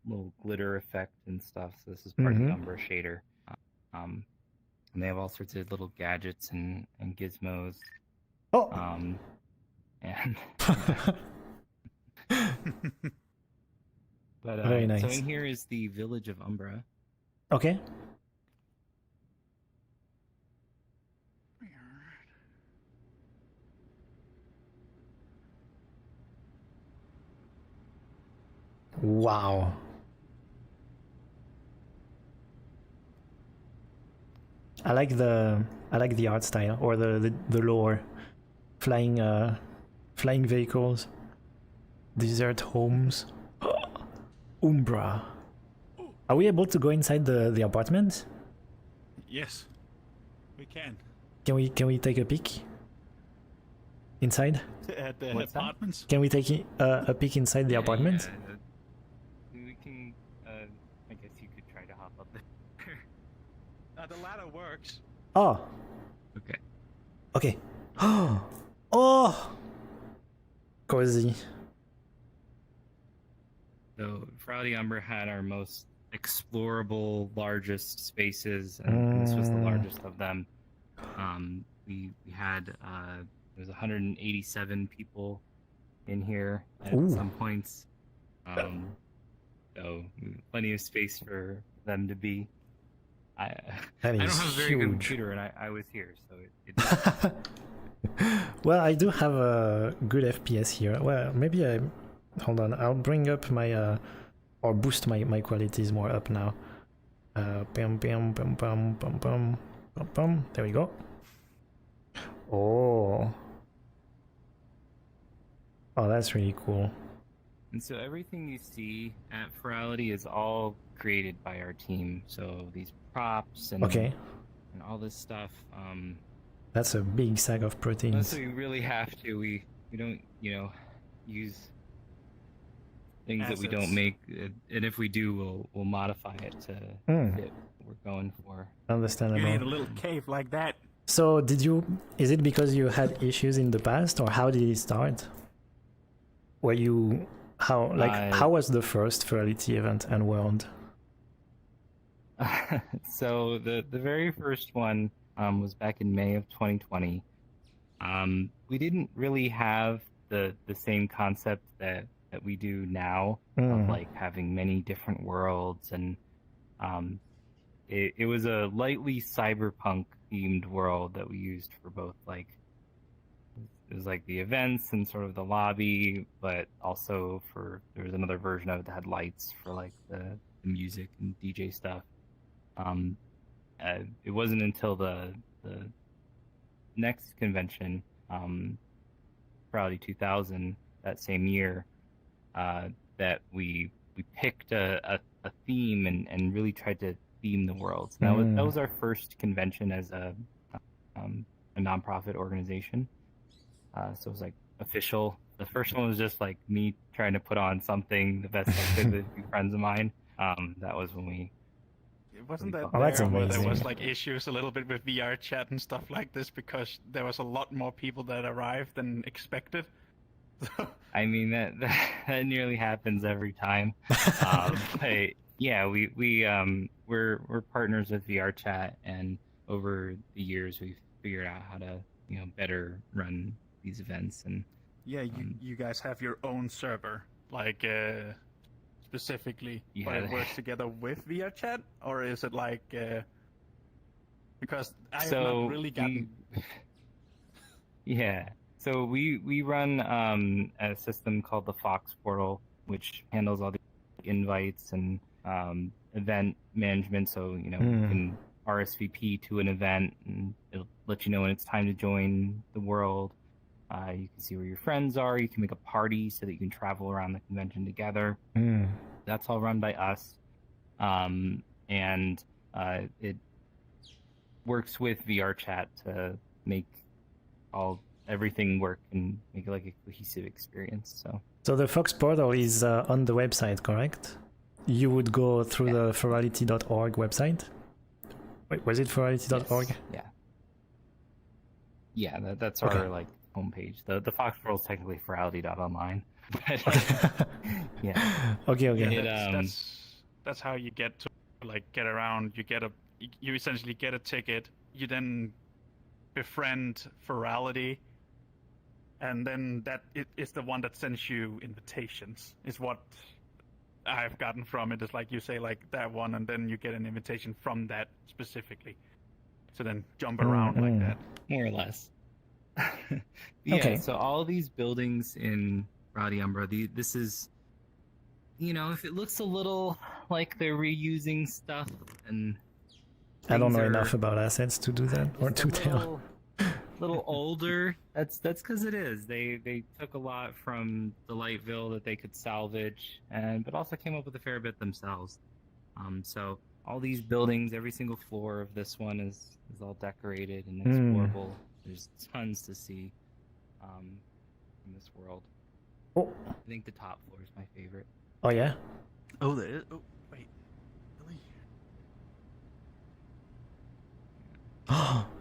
little glitter effect and stuff. So this is part of the Umbra shader. And they have all sorts of little gadgets and gizmos. Oh. And but Very nice. So in here is the village of Umbra. Okay. Wow. I like the art style or the lore. Flying vehicles. Desert homes. Umbra. Are we able to go inside the apartment? Yes, we can. Can we take a peek? Inside? At the What's that? apartments? Can we take a peek inside the apartment? Yeah, we can. I guess you could try to hop up there. The ladder works. Oh. Okay. Okay. Oh. Cozy. So Furality Umbra had our most explorable, largest spaces, and this was the largest of them. We had there was 187 people in here at some points. So plenty of space for them to be. I don't have a very good computer, and I was here, so it Well, I do have a good FPS here. Well, maybe hold on. I'll bring up my or boost my qualities more up now. Bam, bam, bam, bam, bam, bam, bam, bam. There we go. Oh, that's really cool. And so everything you see at Furality is all created by our team. So these props and all this stuff. That's a big sack of proteins. So we really have to. We don't, use things that we don't make, and if we do, we'll modify it to fit what we're going for. Understandable. You need a little cave like that. So is it because you had issues in the past, or how did it start? How was the first Furality event and world? So the very first one was back in May of 2020. We didn't really have the same concept that we do now of like having many different worlds, and it was a lightly cyberpunk themed world that we used for both, like it was like the events and sort of the lobby, but also there was another version of it that had lights for like the music and DJ stuff. It wasn't until the next convention Furality 2000 that same year, that we picked a theme and really tried to theme the world. So that was our first convention as a nonprofit organization. So it was like official. The first one was just like me trying to put on something the best I could with a few friends of mine. That was when we. It wasn't that Oh, that's there where amazing. there was like issues a little bit with VR chat and stuff like this because there was a lot more people that arrived than expected. I mean that nearly happens every time. But yeah, we're partners with VR chat, and over the years we've figured out how to better run these events. And Yeah, you guys have your own server, like specifically, Yeah. but it works together with VRChat, or is it like because I have so not really gotten. Yeah. So we run a system called the Fox Portal, which handles all the invites and event management. So you can RSVP to an event, and it'll let you know when it's time to join the world. You can see where your friends are. You can make a party so that you can travel around the convention together. That's all run by us, and it works with VRChat to make everything work and make it like a cohesive experience. So the Fox portal is on the website, correct? You would go through the Furality.org website. Wait, was it Furality.org? Yes. Yeah, that's Okay. our like homepage. The Fox Portal is technically Furality.online. But yeah. Okay. Yeah, that's how you get to like get around. You essentially get a ticket. You then befriend Furality, and then it's the one that sends you invitations. Is what I've gotten from it. Is like you say like that one, and then you get an invitation from that specifically. So then jump around like that. More or less. Yeah, Okay. so all of these buildings in Furality Umbra, this is, if it looks a little like they're reusing stuff, and I don't things know are enough about assets to do that or just to a tell. little older. That's because it is. They took a lot from the Lightville that they could salvage, but also came up with a fair bit themselves. So all these buildings, every single floor of this one is all decorated and explorable. There's tons to see in this world. Oh, I think the top floor is my favorite. oh yeah. Oh, there is. Oh, wait. Really?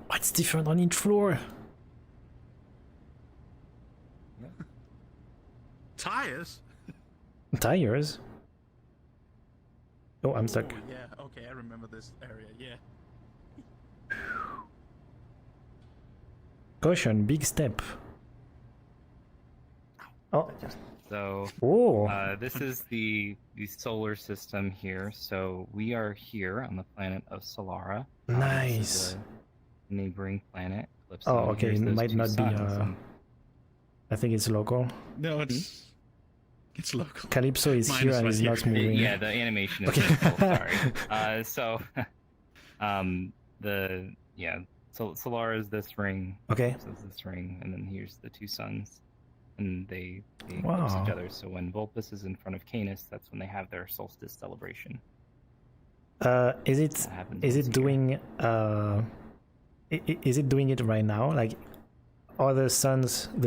What's different on each floor? Tires? Tires. Oh, I'm stuck. Oh, yeah. Okay, I remember this area. Yeah. Caution, big step. Oh, So oh. this is the solar system here. So we are here on the planet of Solara. This Nice. is a neighboring planet. Calypso. Oh, okay. Here's It those might two not be. suns, and- I think it's local. No, it's local. Calypso is Mine here is and right is not here. moving. Yeah, the animation is Okay. local, sorry. Solara is this ring. Okay. This is this ring, and then here's the two suns, and they eclipse Wow. each other. So when Vulpes is in front of Canis, that's when they have their solstice celebration. Is it That happens is once it a year. doing is it doing it right now? Like, are the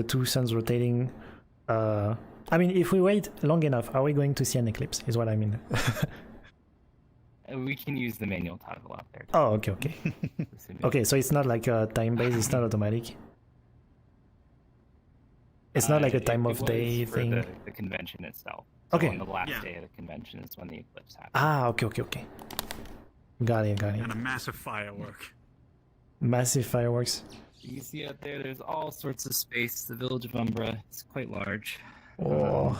two suns rotating? I mean, if we wait long enough, are we going to see an eclipse? Is what I mean. We can use the manual toggle out there. Oh, okay. Okay, so it's not like a time base. It's not automatic. It's not like a time It of was day for thing. The convention itself. So Okay. on the last Yeah. day of the convention is when the eclipse happens. Ah, okay. Got it. And a massive firework. Massive fireworks. You can see out there, there's all sorts of space. The village of Umbra is quite large. Oh,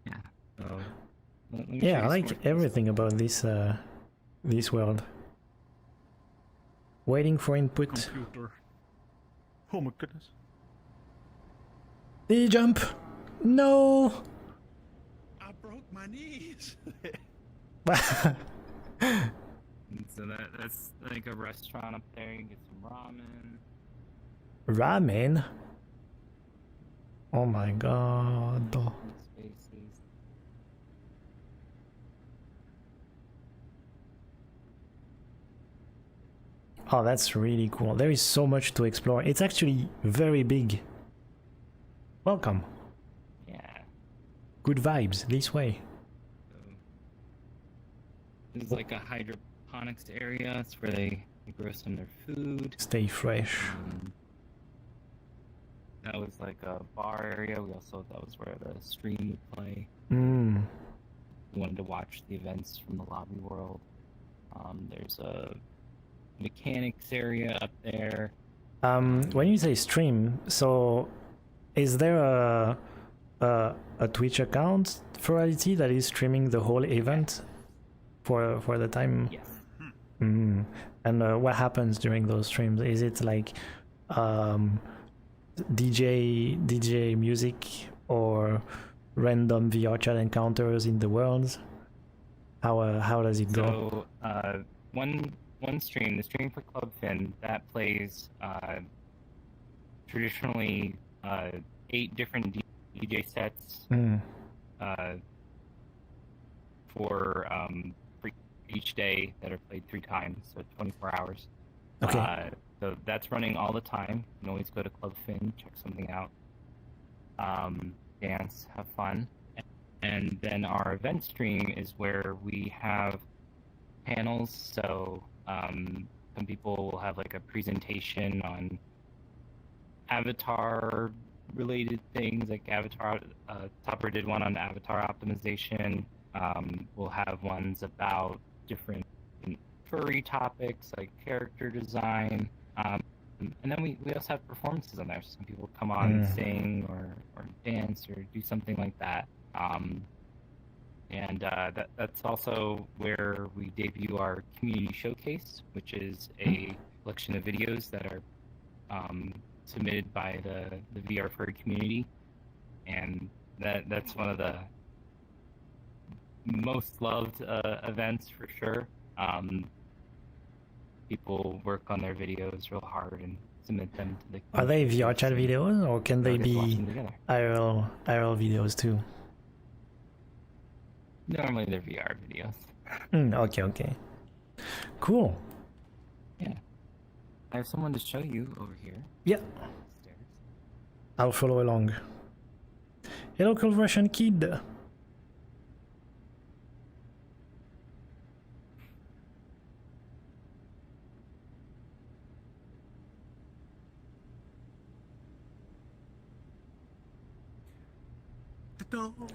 Yeah. So, let me show yeah. I you some like more everything about this world. Waiting for input. Computer. Oh my goodness. The jump. No. I broke my knees. So that's like a restaurant up there. You can get some ramen. Ramen? Oh my god. Spaces. Oh, that's really cool. There is so much to explore. It's actually very big. Welcome. Yeah. Good vibes this way. So, this is like a hydroponics area. It's where they grow some of their food. Stay fresh. That was like a bar area. We also, that was where the stream would play. Mm. We wanted to watch the events from the lobby world. There's a mechanics area up there. When you say stream, so is there a Twitch account for Furality that is streaming the whole event for the time? Yes. Mm. And what happens during those streams? Is it like DJ music or random VR chat encounters in the worlds? How does it go? So one stream, the stream for Club Fin, that plays traditionally 8 different DJ sets Mm. for each day that are played 3 times, so 24 hours. Okay. So that's running all the time. You can always go to Club Fin, check something out, dance, have fun. And then our event stream is where we have panels. So some people will have like a presentation on Avatar related things, like Avatar. Topper did one on Avatar optimization. We'll have ones about different furry topics like character design. And then we also have performances on there. Some people come on and sing or dance or do something like that. And that's also where we debut our community showcase, which is a collection of videos that are submitted by the VR furry community. And that's one of the most loved events for sure. People work on their videos real hard and submit them to the community. Are they VR chat videos or can they Get to watch be them together. IRL videos too? Normally they're VR videos. Okay. Cool. Yeah. I have someone to show you over here. Yeah, Stairs. I'll follow along. Hello, cool Russian kid.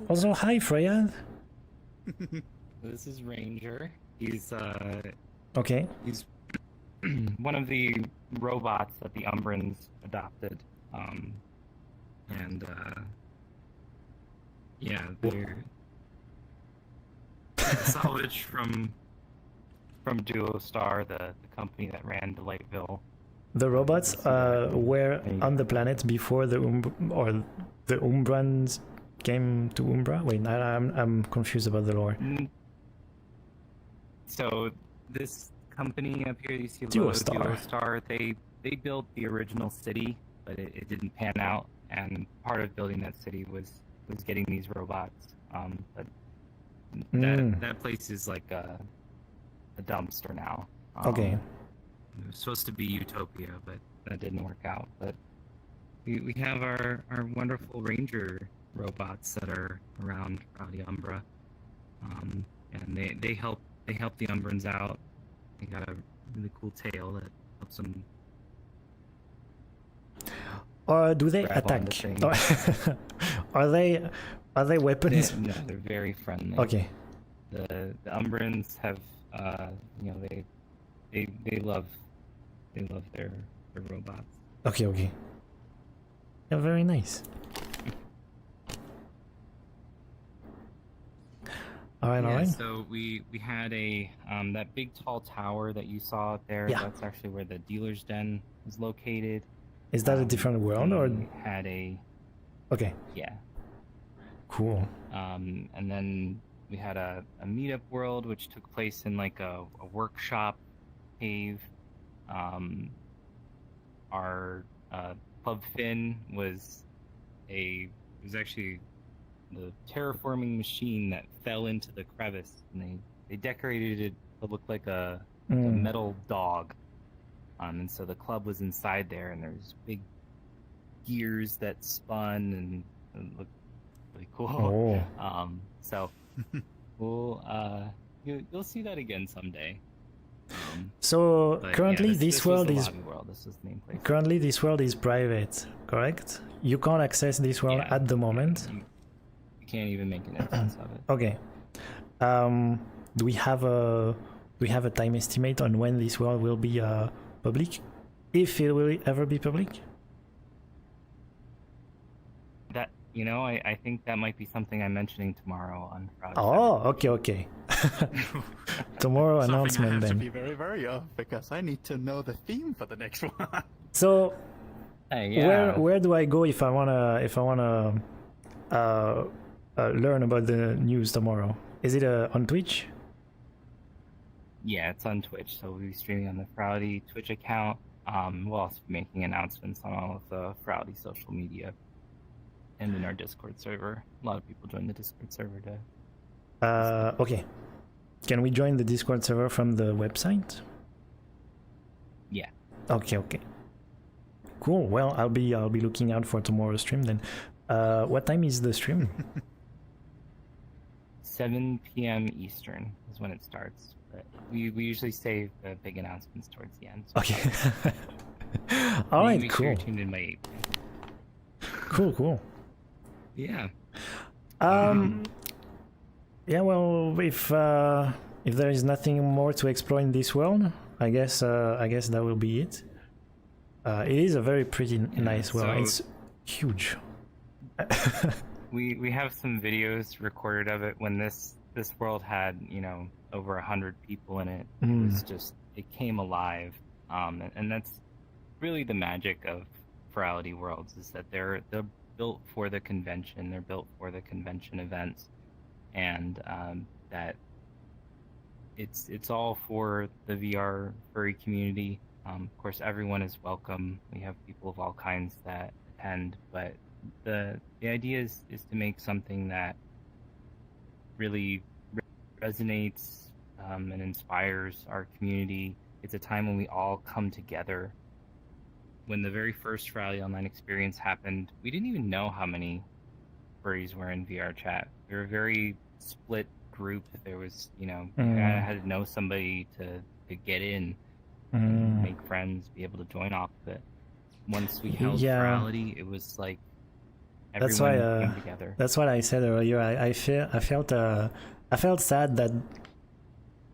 Also, hi, Freya. This is Ranger. He's Okay. he's one of the robots that the Umbrans adopted. And yeah, they're salvaged from Duostar, the company that ran Delighttville. The robots were on the planet before the Umbrans came to Umbra. Wait, I'm confused about the lore. So this company up here, you see Duostar. Duostar, they built the original city, but it didn't pan out. And part of building that city was getting these robots. But that place is like a dumpster now. Okay. It was supposed to be Utopia, but that didn't work out. But we have our wonderful Ranger robots that are around Furality Umbra, and they help the Umbrans out. They got a really cool tail that helps them. Or do they Grab onto attack? things. Are they weapons? No, they're very friendly. Okay. The Umbrans have they love their robots. Okay. Yeah, very nice. All right. So we had a that big tall tower that you saw out there. Yeah. That's actually where the dealer's den is located. Is that a different world or? We had a Okay. yeah. Cool. And then we had a meetup world which took place in like a workshop cave. Our Club Fin was actually the terraforming machine that fell into the crevice, and they decorated it to look like a metal dog. And so the club was inside there, and there's big gears that spun and looked really cool. Oh. So you'll see that again someday. So But currently yeah, this world was the is lobby world. This was the main place. currently this world is private, correct? You can't access this world Yeah. at the moment. You can't even make an instance of it. Okay. Do we have a time estimate on when this world will be public? If it will ever be public? That I think that might be something I'm mentioning tomorrow on Friday. Oh, okay. Tomorrow Something I announcement have to then. be very, very off because I need to know the theme for the next one. So Hey, yeah. where do I go if I wanna learn about the news tomorrow? Is it on Twitch? Yeah, it's on Twitch, so we'll be streaming on the Furality Twitch account. We'll also be making announcements on all of the Furality social media and in our Discord server. A lot of people join the Discord server to. Okay. Can we join the Discord server from the website? Yeah. Okay. Cool. Well, I'll be looking out for tomorrow's stream then. What time is the stream? 7 p.m. Eastern is when it starts. But we usually save the big announcements towards the end. So Okay. All right. make sure Cool. you're tuned in by 8. Cool. Yeah. Yeah. Well, if there is nothing more to explore in this world, I guess that will be it. It is a very pretty nice world. so- It's huge. We have some videos recorded of it when this world had over 100 people in it. It was just, it came alive, and that's really the magic of Furality worlds, is that they're built for the convention. They're built for the convention events, and that it's all for the VR furry community. Of course, everyone is welcome. We have people of all kinds that attend, but the idea is to make something that really resonates and inspires our community. It's a time when we all come together. When the very first Furality Online experience happened, we didn't even know how many furries were in VR chat. We were a very split group. There was, you had to know somebody to get in, and make friends, be able to join off of it. Once we held Furality, it was like That's everyone why, came together. That's what I said earlier. I felt sad that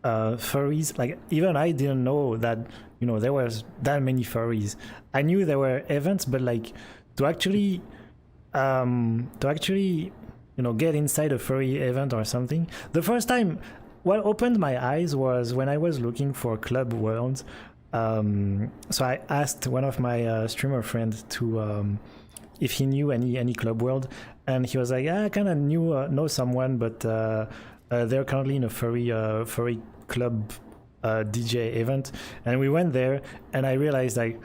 furries, like, even I didn't know that there was that many furries. I knew there were events, but like to actually get inside a furry event or something. The first time, what opened my eyes was when I was looking for club worlds. So I asked one of my streamer friends to if he knew any club world, and he was like, I kind of know someone, but they're currently in a furry club DJ event. And we went there, and I realized, like,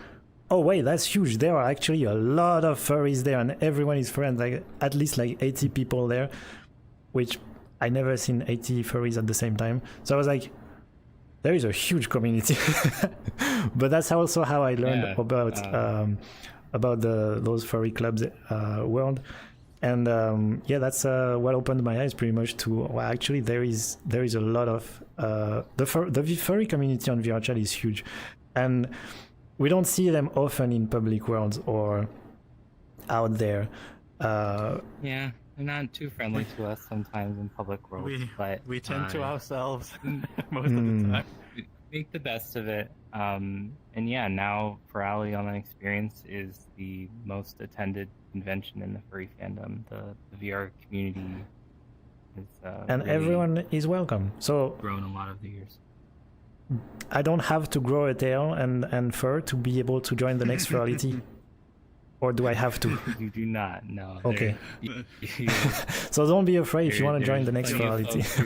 oh wait, that's huge. There are actually a lot of furries there, and everyone is friends. Like at least like 80 people there, which I never seen 80 furries at the same time. So I was like, there is a huge community. But that's also how I learned about those furry clubs world. And that's what opened my eyes pretty much to, well, actually there is a lot of the furry community on VR chat is huge, and we don't see them often in public worlds or out there. Yeah, they're not too friendly to us sometimes in public worlds, but We tend to ourselves most of the time. make the best of it. And yeah, now Furality Online Experience is the most attended convention in the furry fandom. The VR community is And really everyone is welcome. So grown a lot of the years. I don't have to grow a tail and fur to be able to join the next Furality. Or do I have to? You do not, no. Okay. You- So don't be afraid if you want to there's join the next plenty of Furality. folks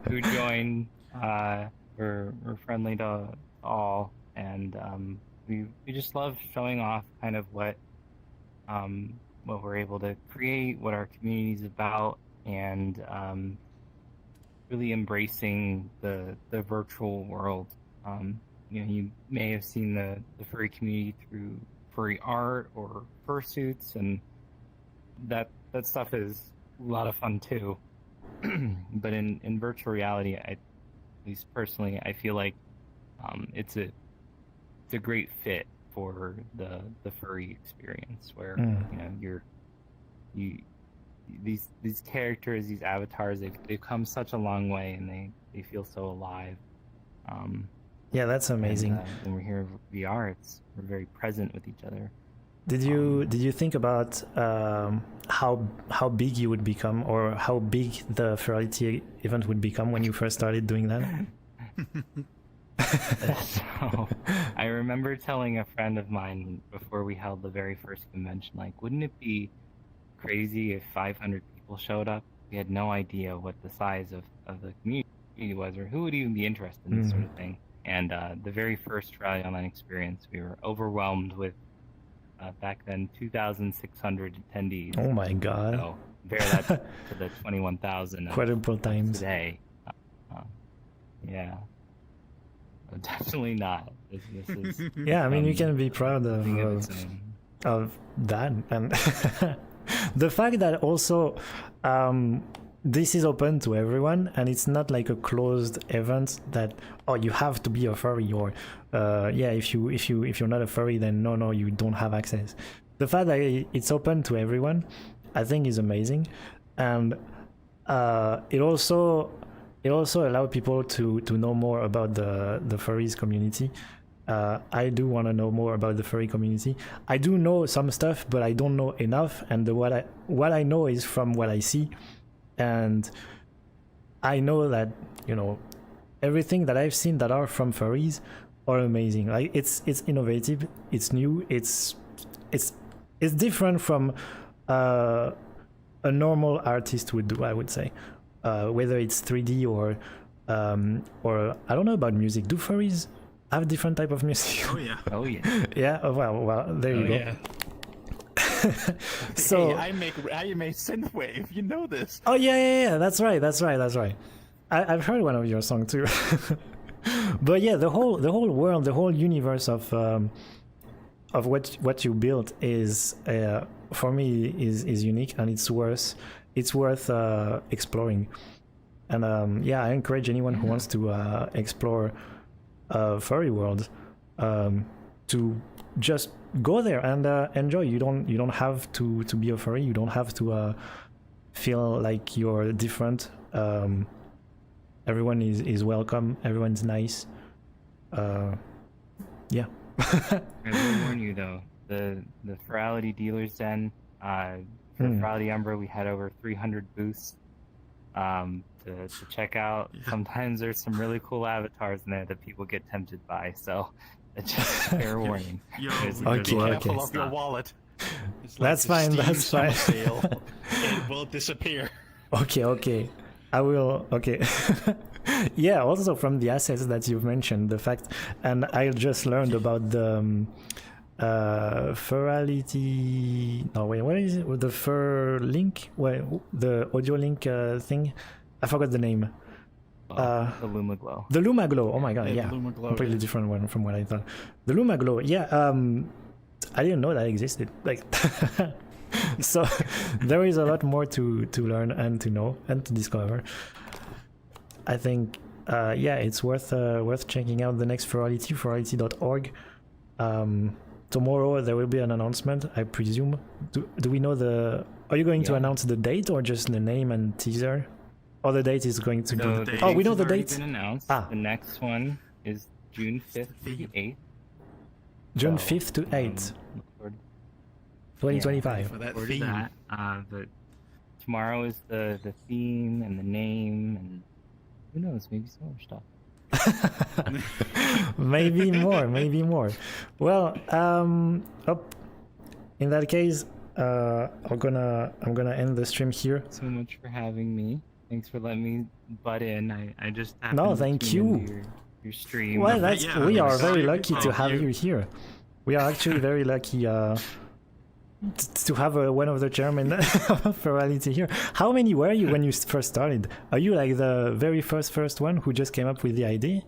who join. We're friendly to all, and we just love showing off kind of what we're able to create, what our community is about, and really embracing the virtual world. You may have seen the furry community through furry art or fursuits, and that stuff is a lot of fun too. But in virtual reality, at least personally, I feel like it's a great fit for the furry experience, where these characters, these avatars, they've come such a long way, and they feel so alive. Yeah, that's amazing. And, when we're here in VR, we're very present with each other. Did you think about how big you would become, or how big the Furality event would become when you first started doing that? So, I remember telling a friend of mine before we held the very first convention, like, wouldn't it be crazy if 500 people showed up? We had no idea what the size of the community was, or who would even be interested in this sort of thing. And the very first Furality Online experience, we were overwhelmed with, back then, 2,600 attendees. Oh my god. So, bear that to the 21,000 quadruple times today. Yeah. Definitely not. This is, yeah, I mean, you can be proud of that. And the fact that also this is open to everyone, and it's not like a closed event that, oh, you have to be a furry, or yeah, if you're not a furry, then no, you don't have access. The fact that it's open to everyone, I think, is amazing. And it also allows people to know more about the furries community. I do want to know more about the furry community. I do know some stuff, but I don't know enough, and what I know is from what I see. And I know that, everything that I've seen that are from furries are amazing. Like, it's innovative, it's new, it's different from a normal artist would do, I would say. Whether it's 3D or I don't know about music. Do furries have different type of music? Oh yeah. Oh yeah. Yeah. Oh, well, there you go. Yeah. So hey, I make synthwave. You know this. Oh yeah. That's right. I've heard one of your songs too. But yeah, the whole world, the whole universe of what you built is for me is unique, and it's worth exploring. And yeah, I encourage anyone who wants to explore furry world to just go there and enjoy. You don't have to be a furry. You don't have to feel like you're different. Everyone is welcome. Everyone's nice. Yeah. I will warn you though, the Furality Dealers Den, for Furality Umbra, we had over 300 booths to check out. Yeah. Sometimes there's some really cool avatars in there that people get tempted by, so it's just fair warning. Okay. Careful of your wallet. That's fine. That's fine. It will disappear. Okay. I will. Okay. Yeah. Also, from the assets that you've mentioned, the fact, and I just learned about the Furality. No, wait. What is it? The Fur Link? Wait, the audio link thing. I forgot the name. The Luma Glow. The Luma Glow. Oh my god. Yeah. Luma Glow, completely different one from what I thought. The Luma Glow. Yeah. I didn't know that existed. Like. So there is a lot more to learn and to know and to discover. I think yeah, it's worth checking out the next Furality, furality.org. Tomorrow there will be an announcement, I presume. Do we know are you going to announce the date, or just the name and teaser? Or the date is going to be... Oh, we know the date. Been announced. The next one is June 5th to 8th. June 5th to 8th. 2025. For that Or theme. that, but tomorrow is the theme and the name, and who knows, maybe some more stuff. maybe more. Well, in that case, I'm gonna end the stream here. So much for having me. Thanks for letting me butt in. I just no, thank you. your stream. Well, that's yeah, we I are saw very you lucky to before. have you here. We are actually very lucky to have one of the chairmen of Furality here. How many were you when you first started? Are you like the very first one who just came up with the idea?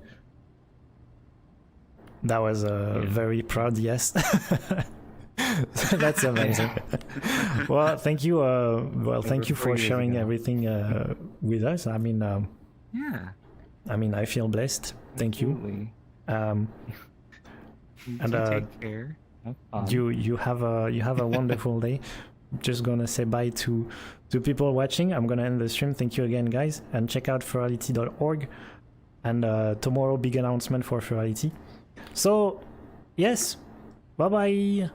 That was a very proud yes. That's amazing. Well, thank you. Thank you for sharing everything with us. I mean, Yeah. I mean, I feel blessed. Thank you. Absolutely. And Take care. Have fun. you have a wonderful day. Just gonna say bye to people watching. I'm gonna end the stream. Thank you again, guys, and check out Furality.org. And tomorrow, big announcement for Furality. So, yes, bye bye.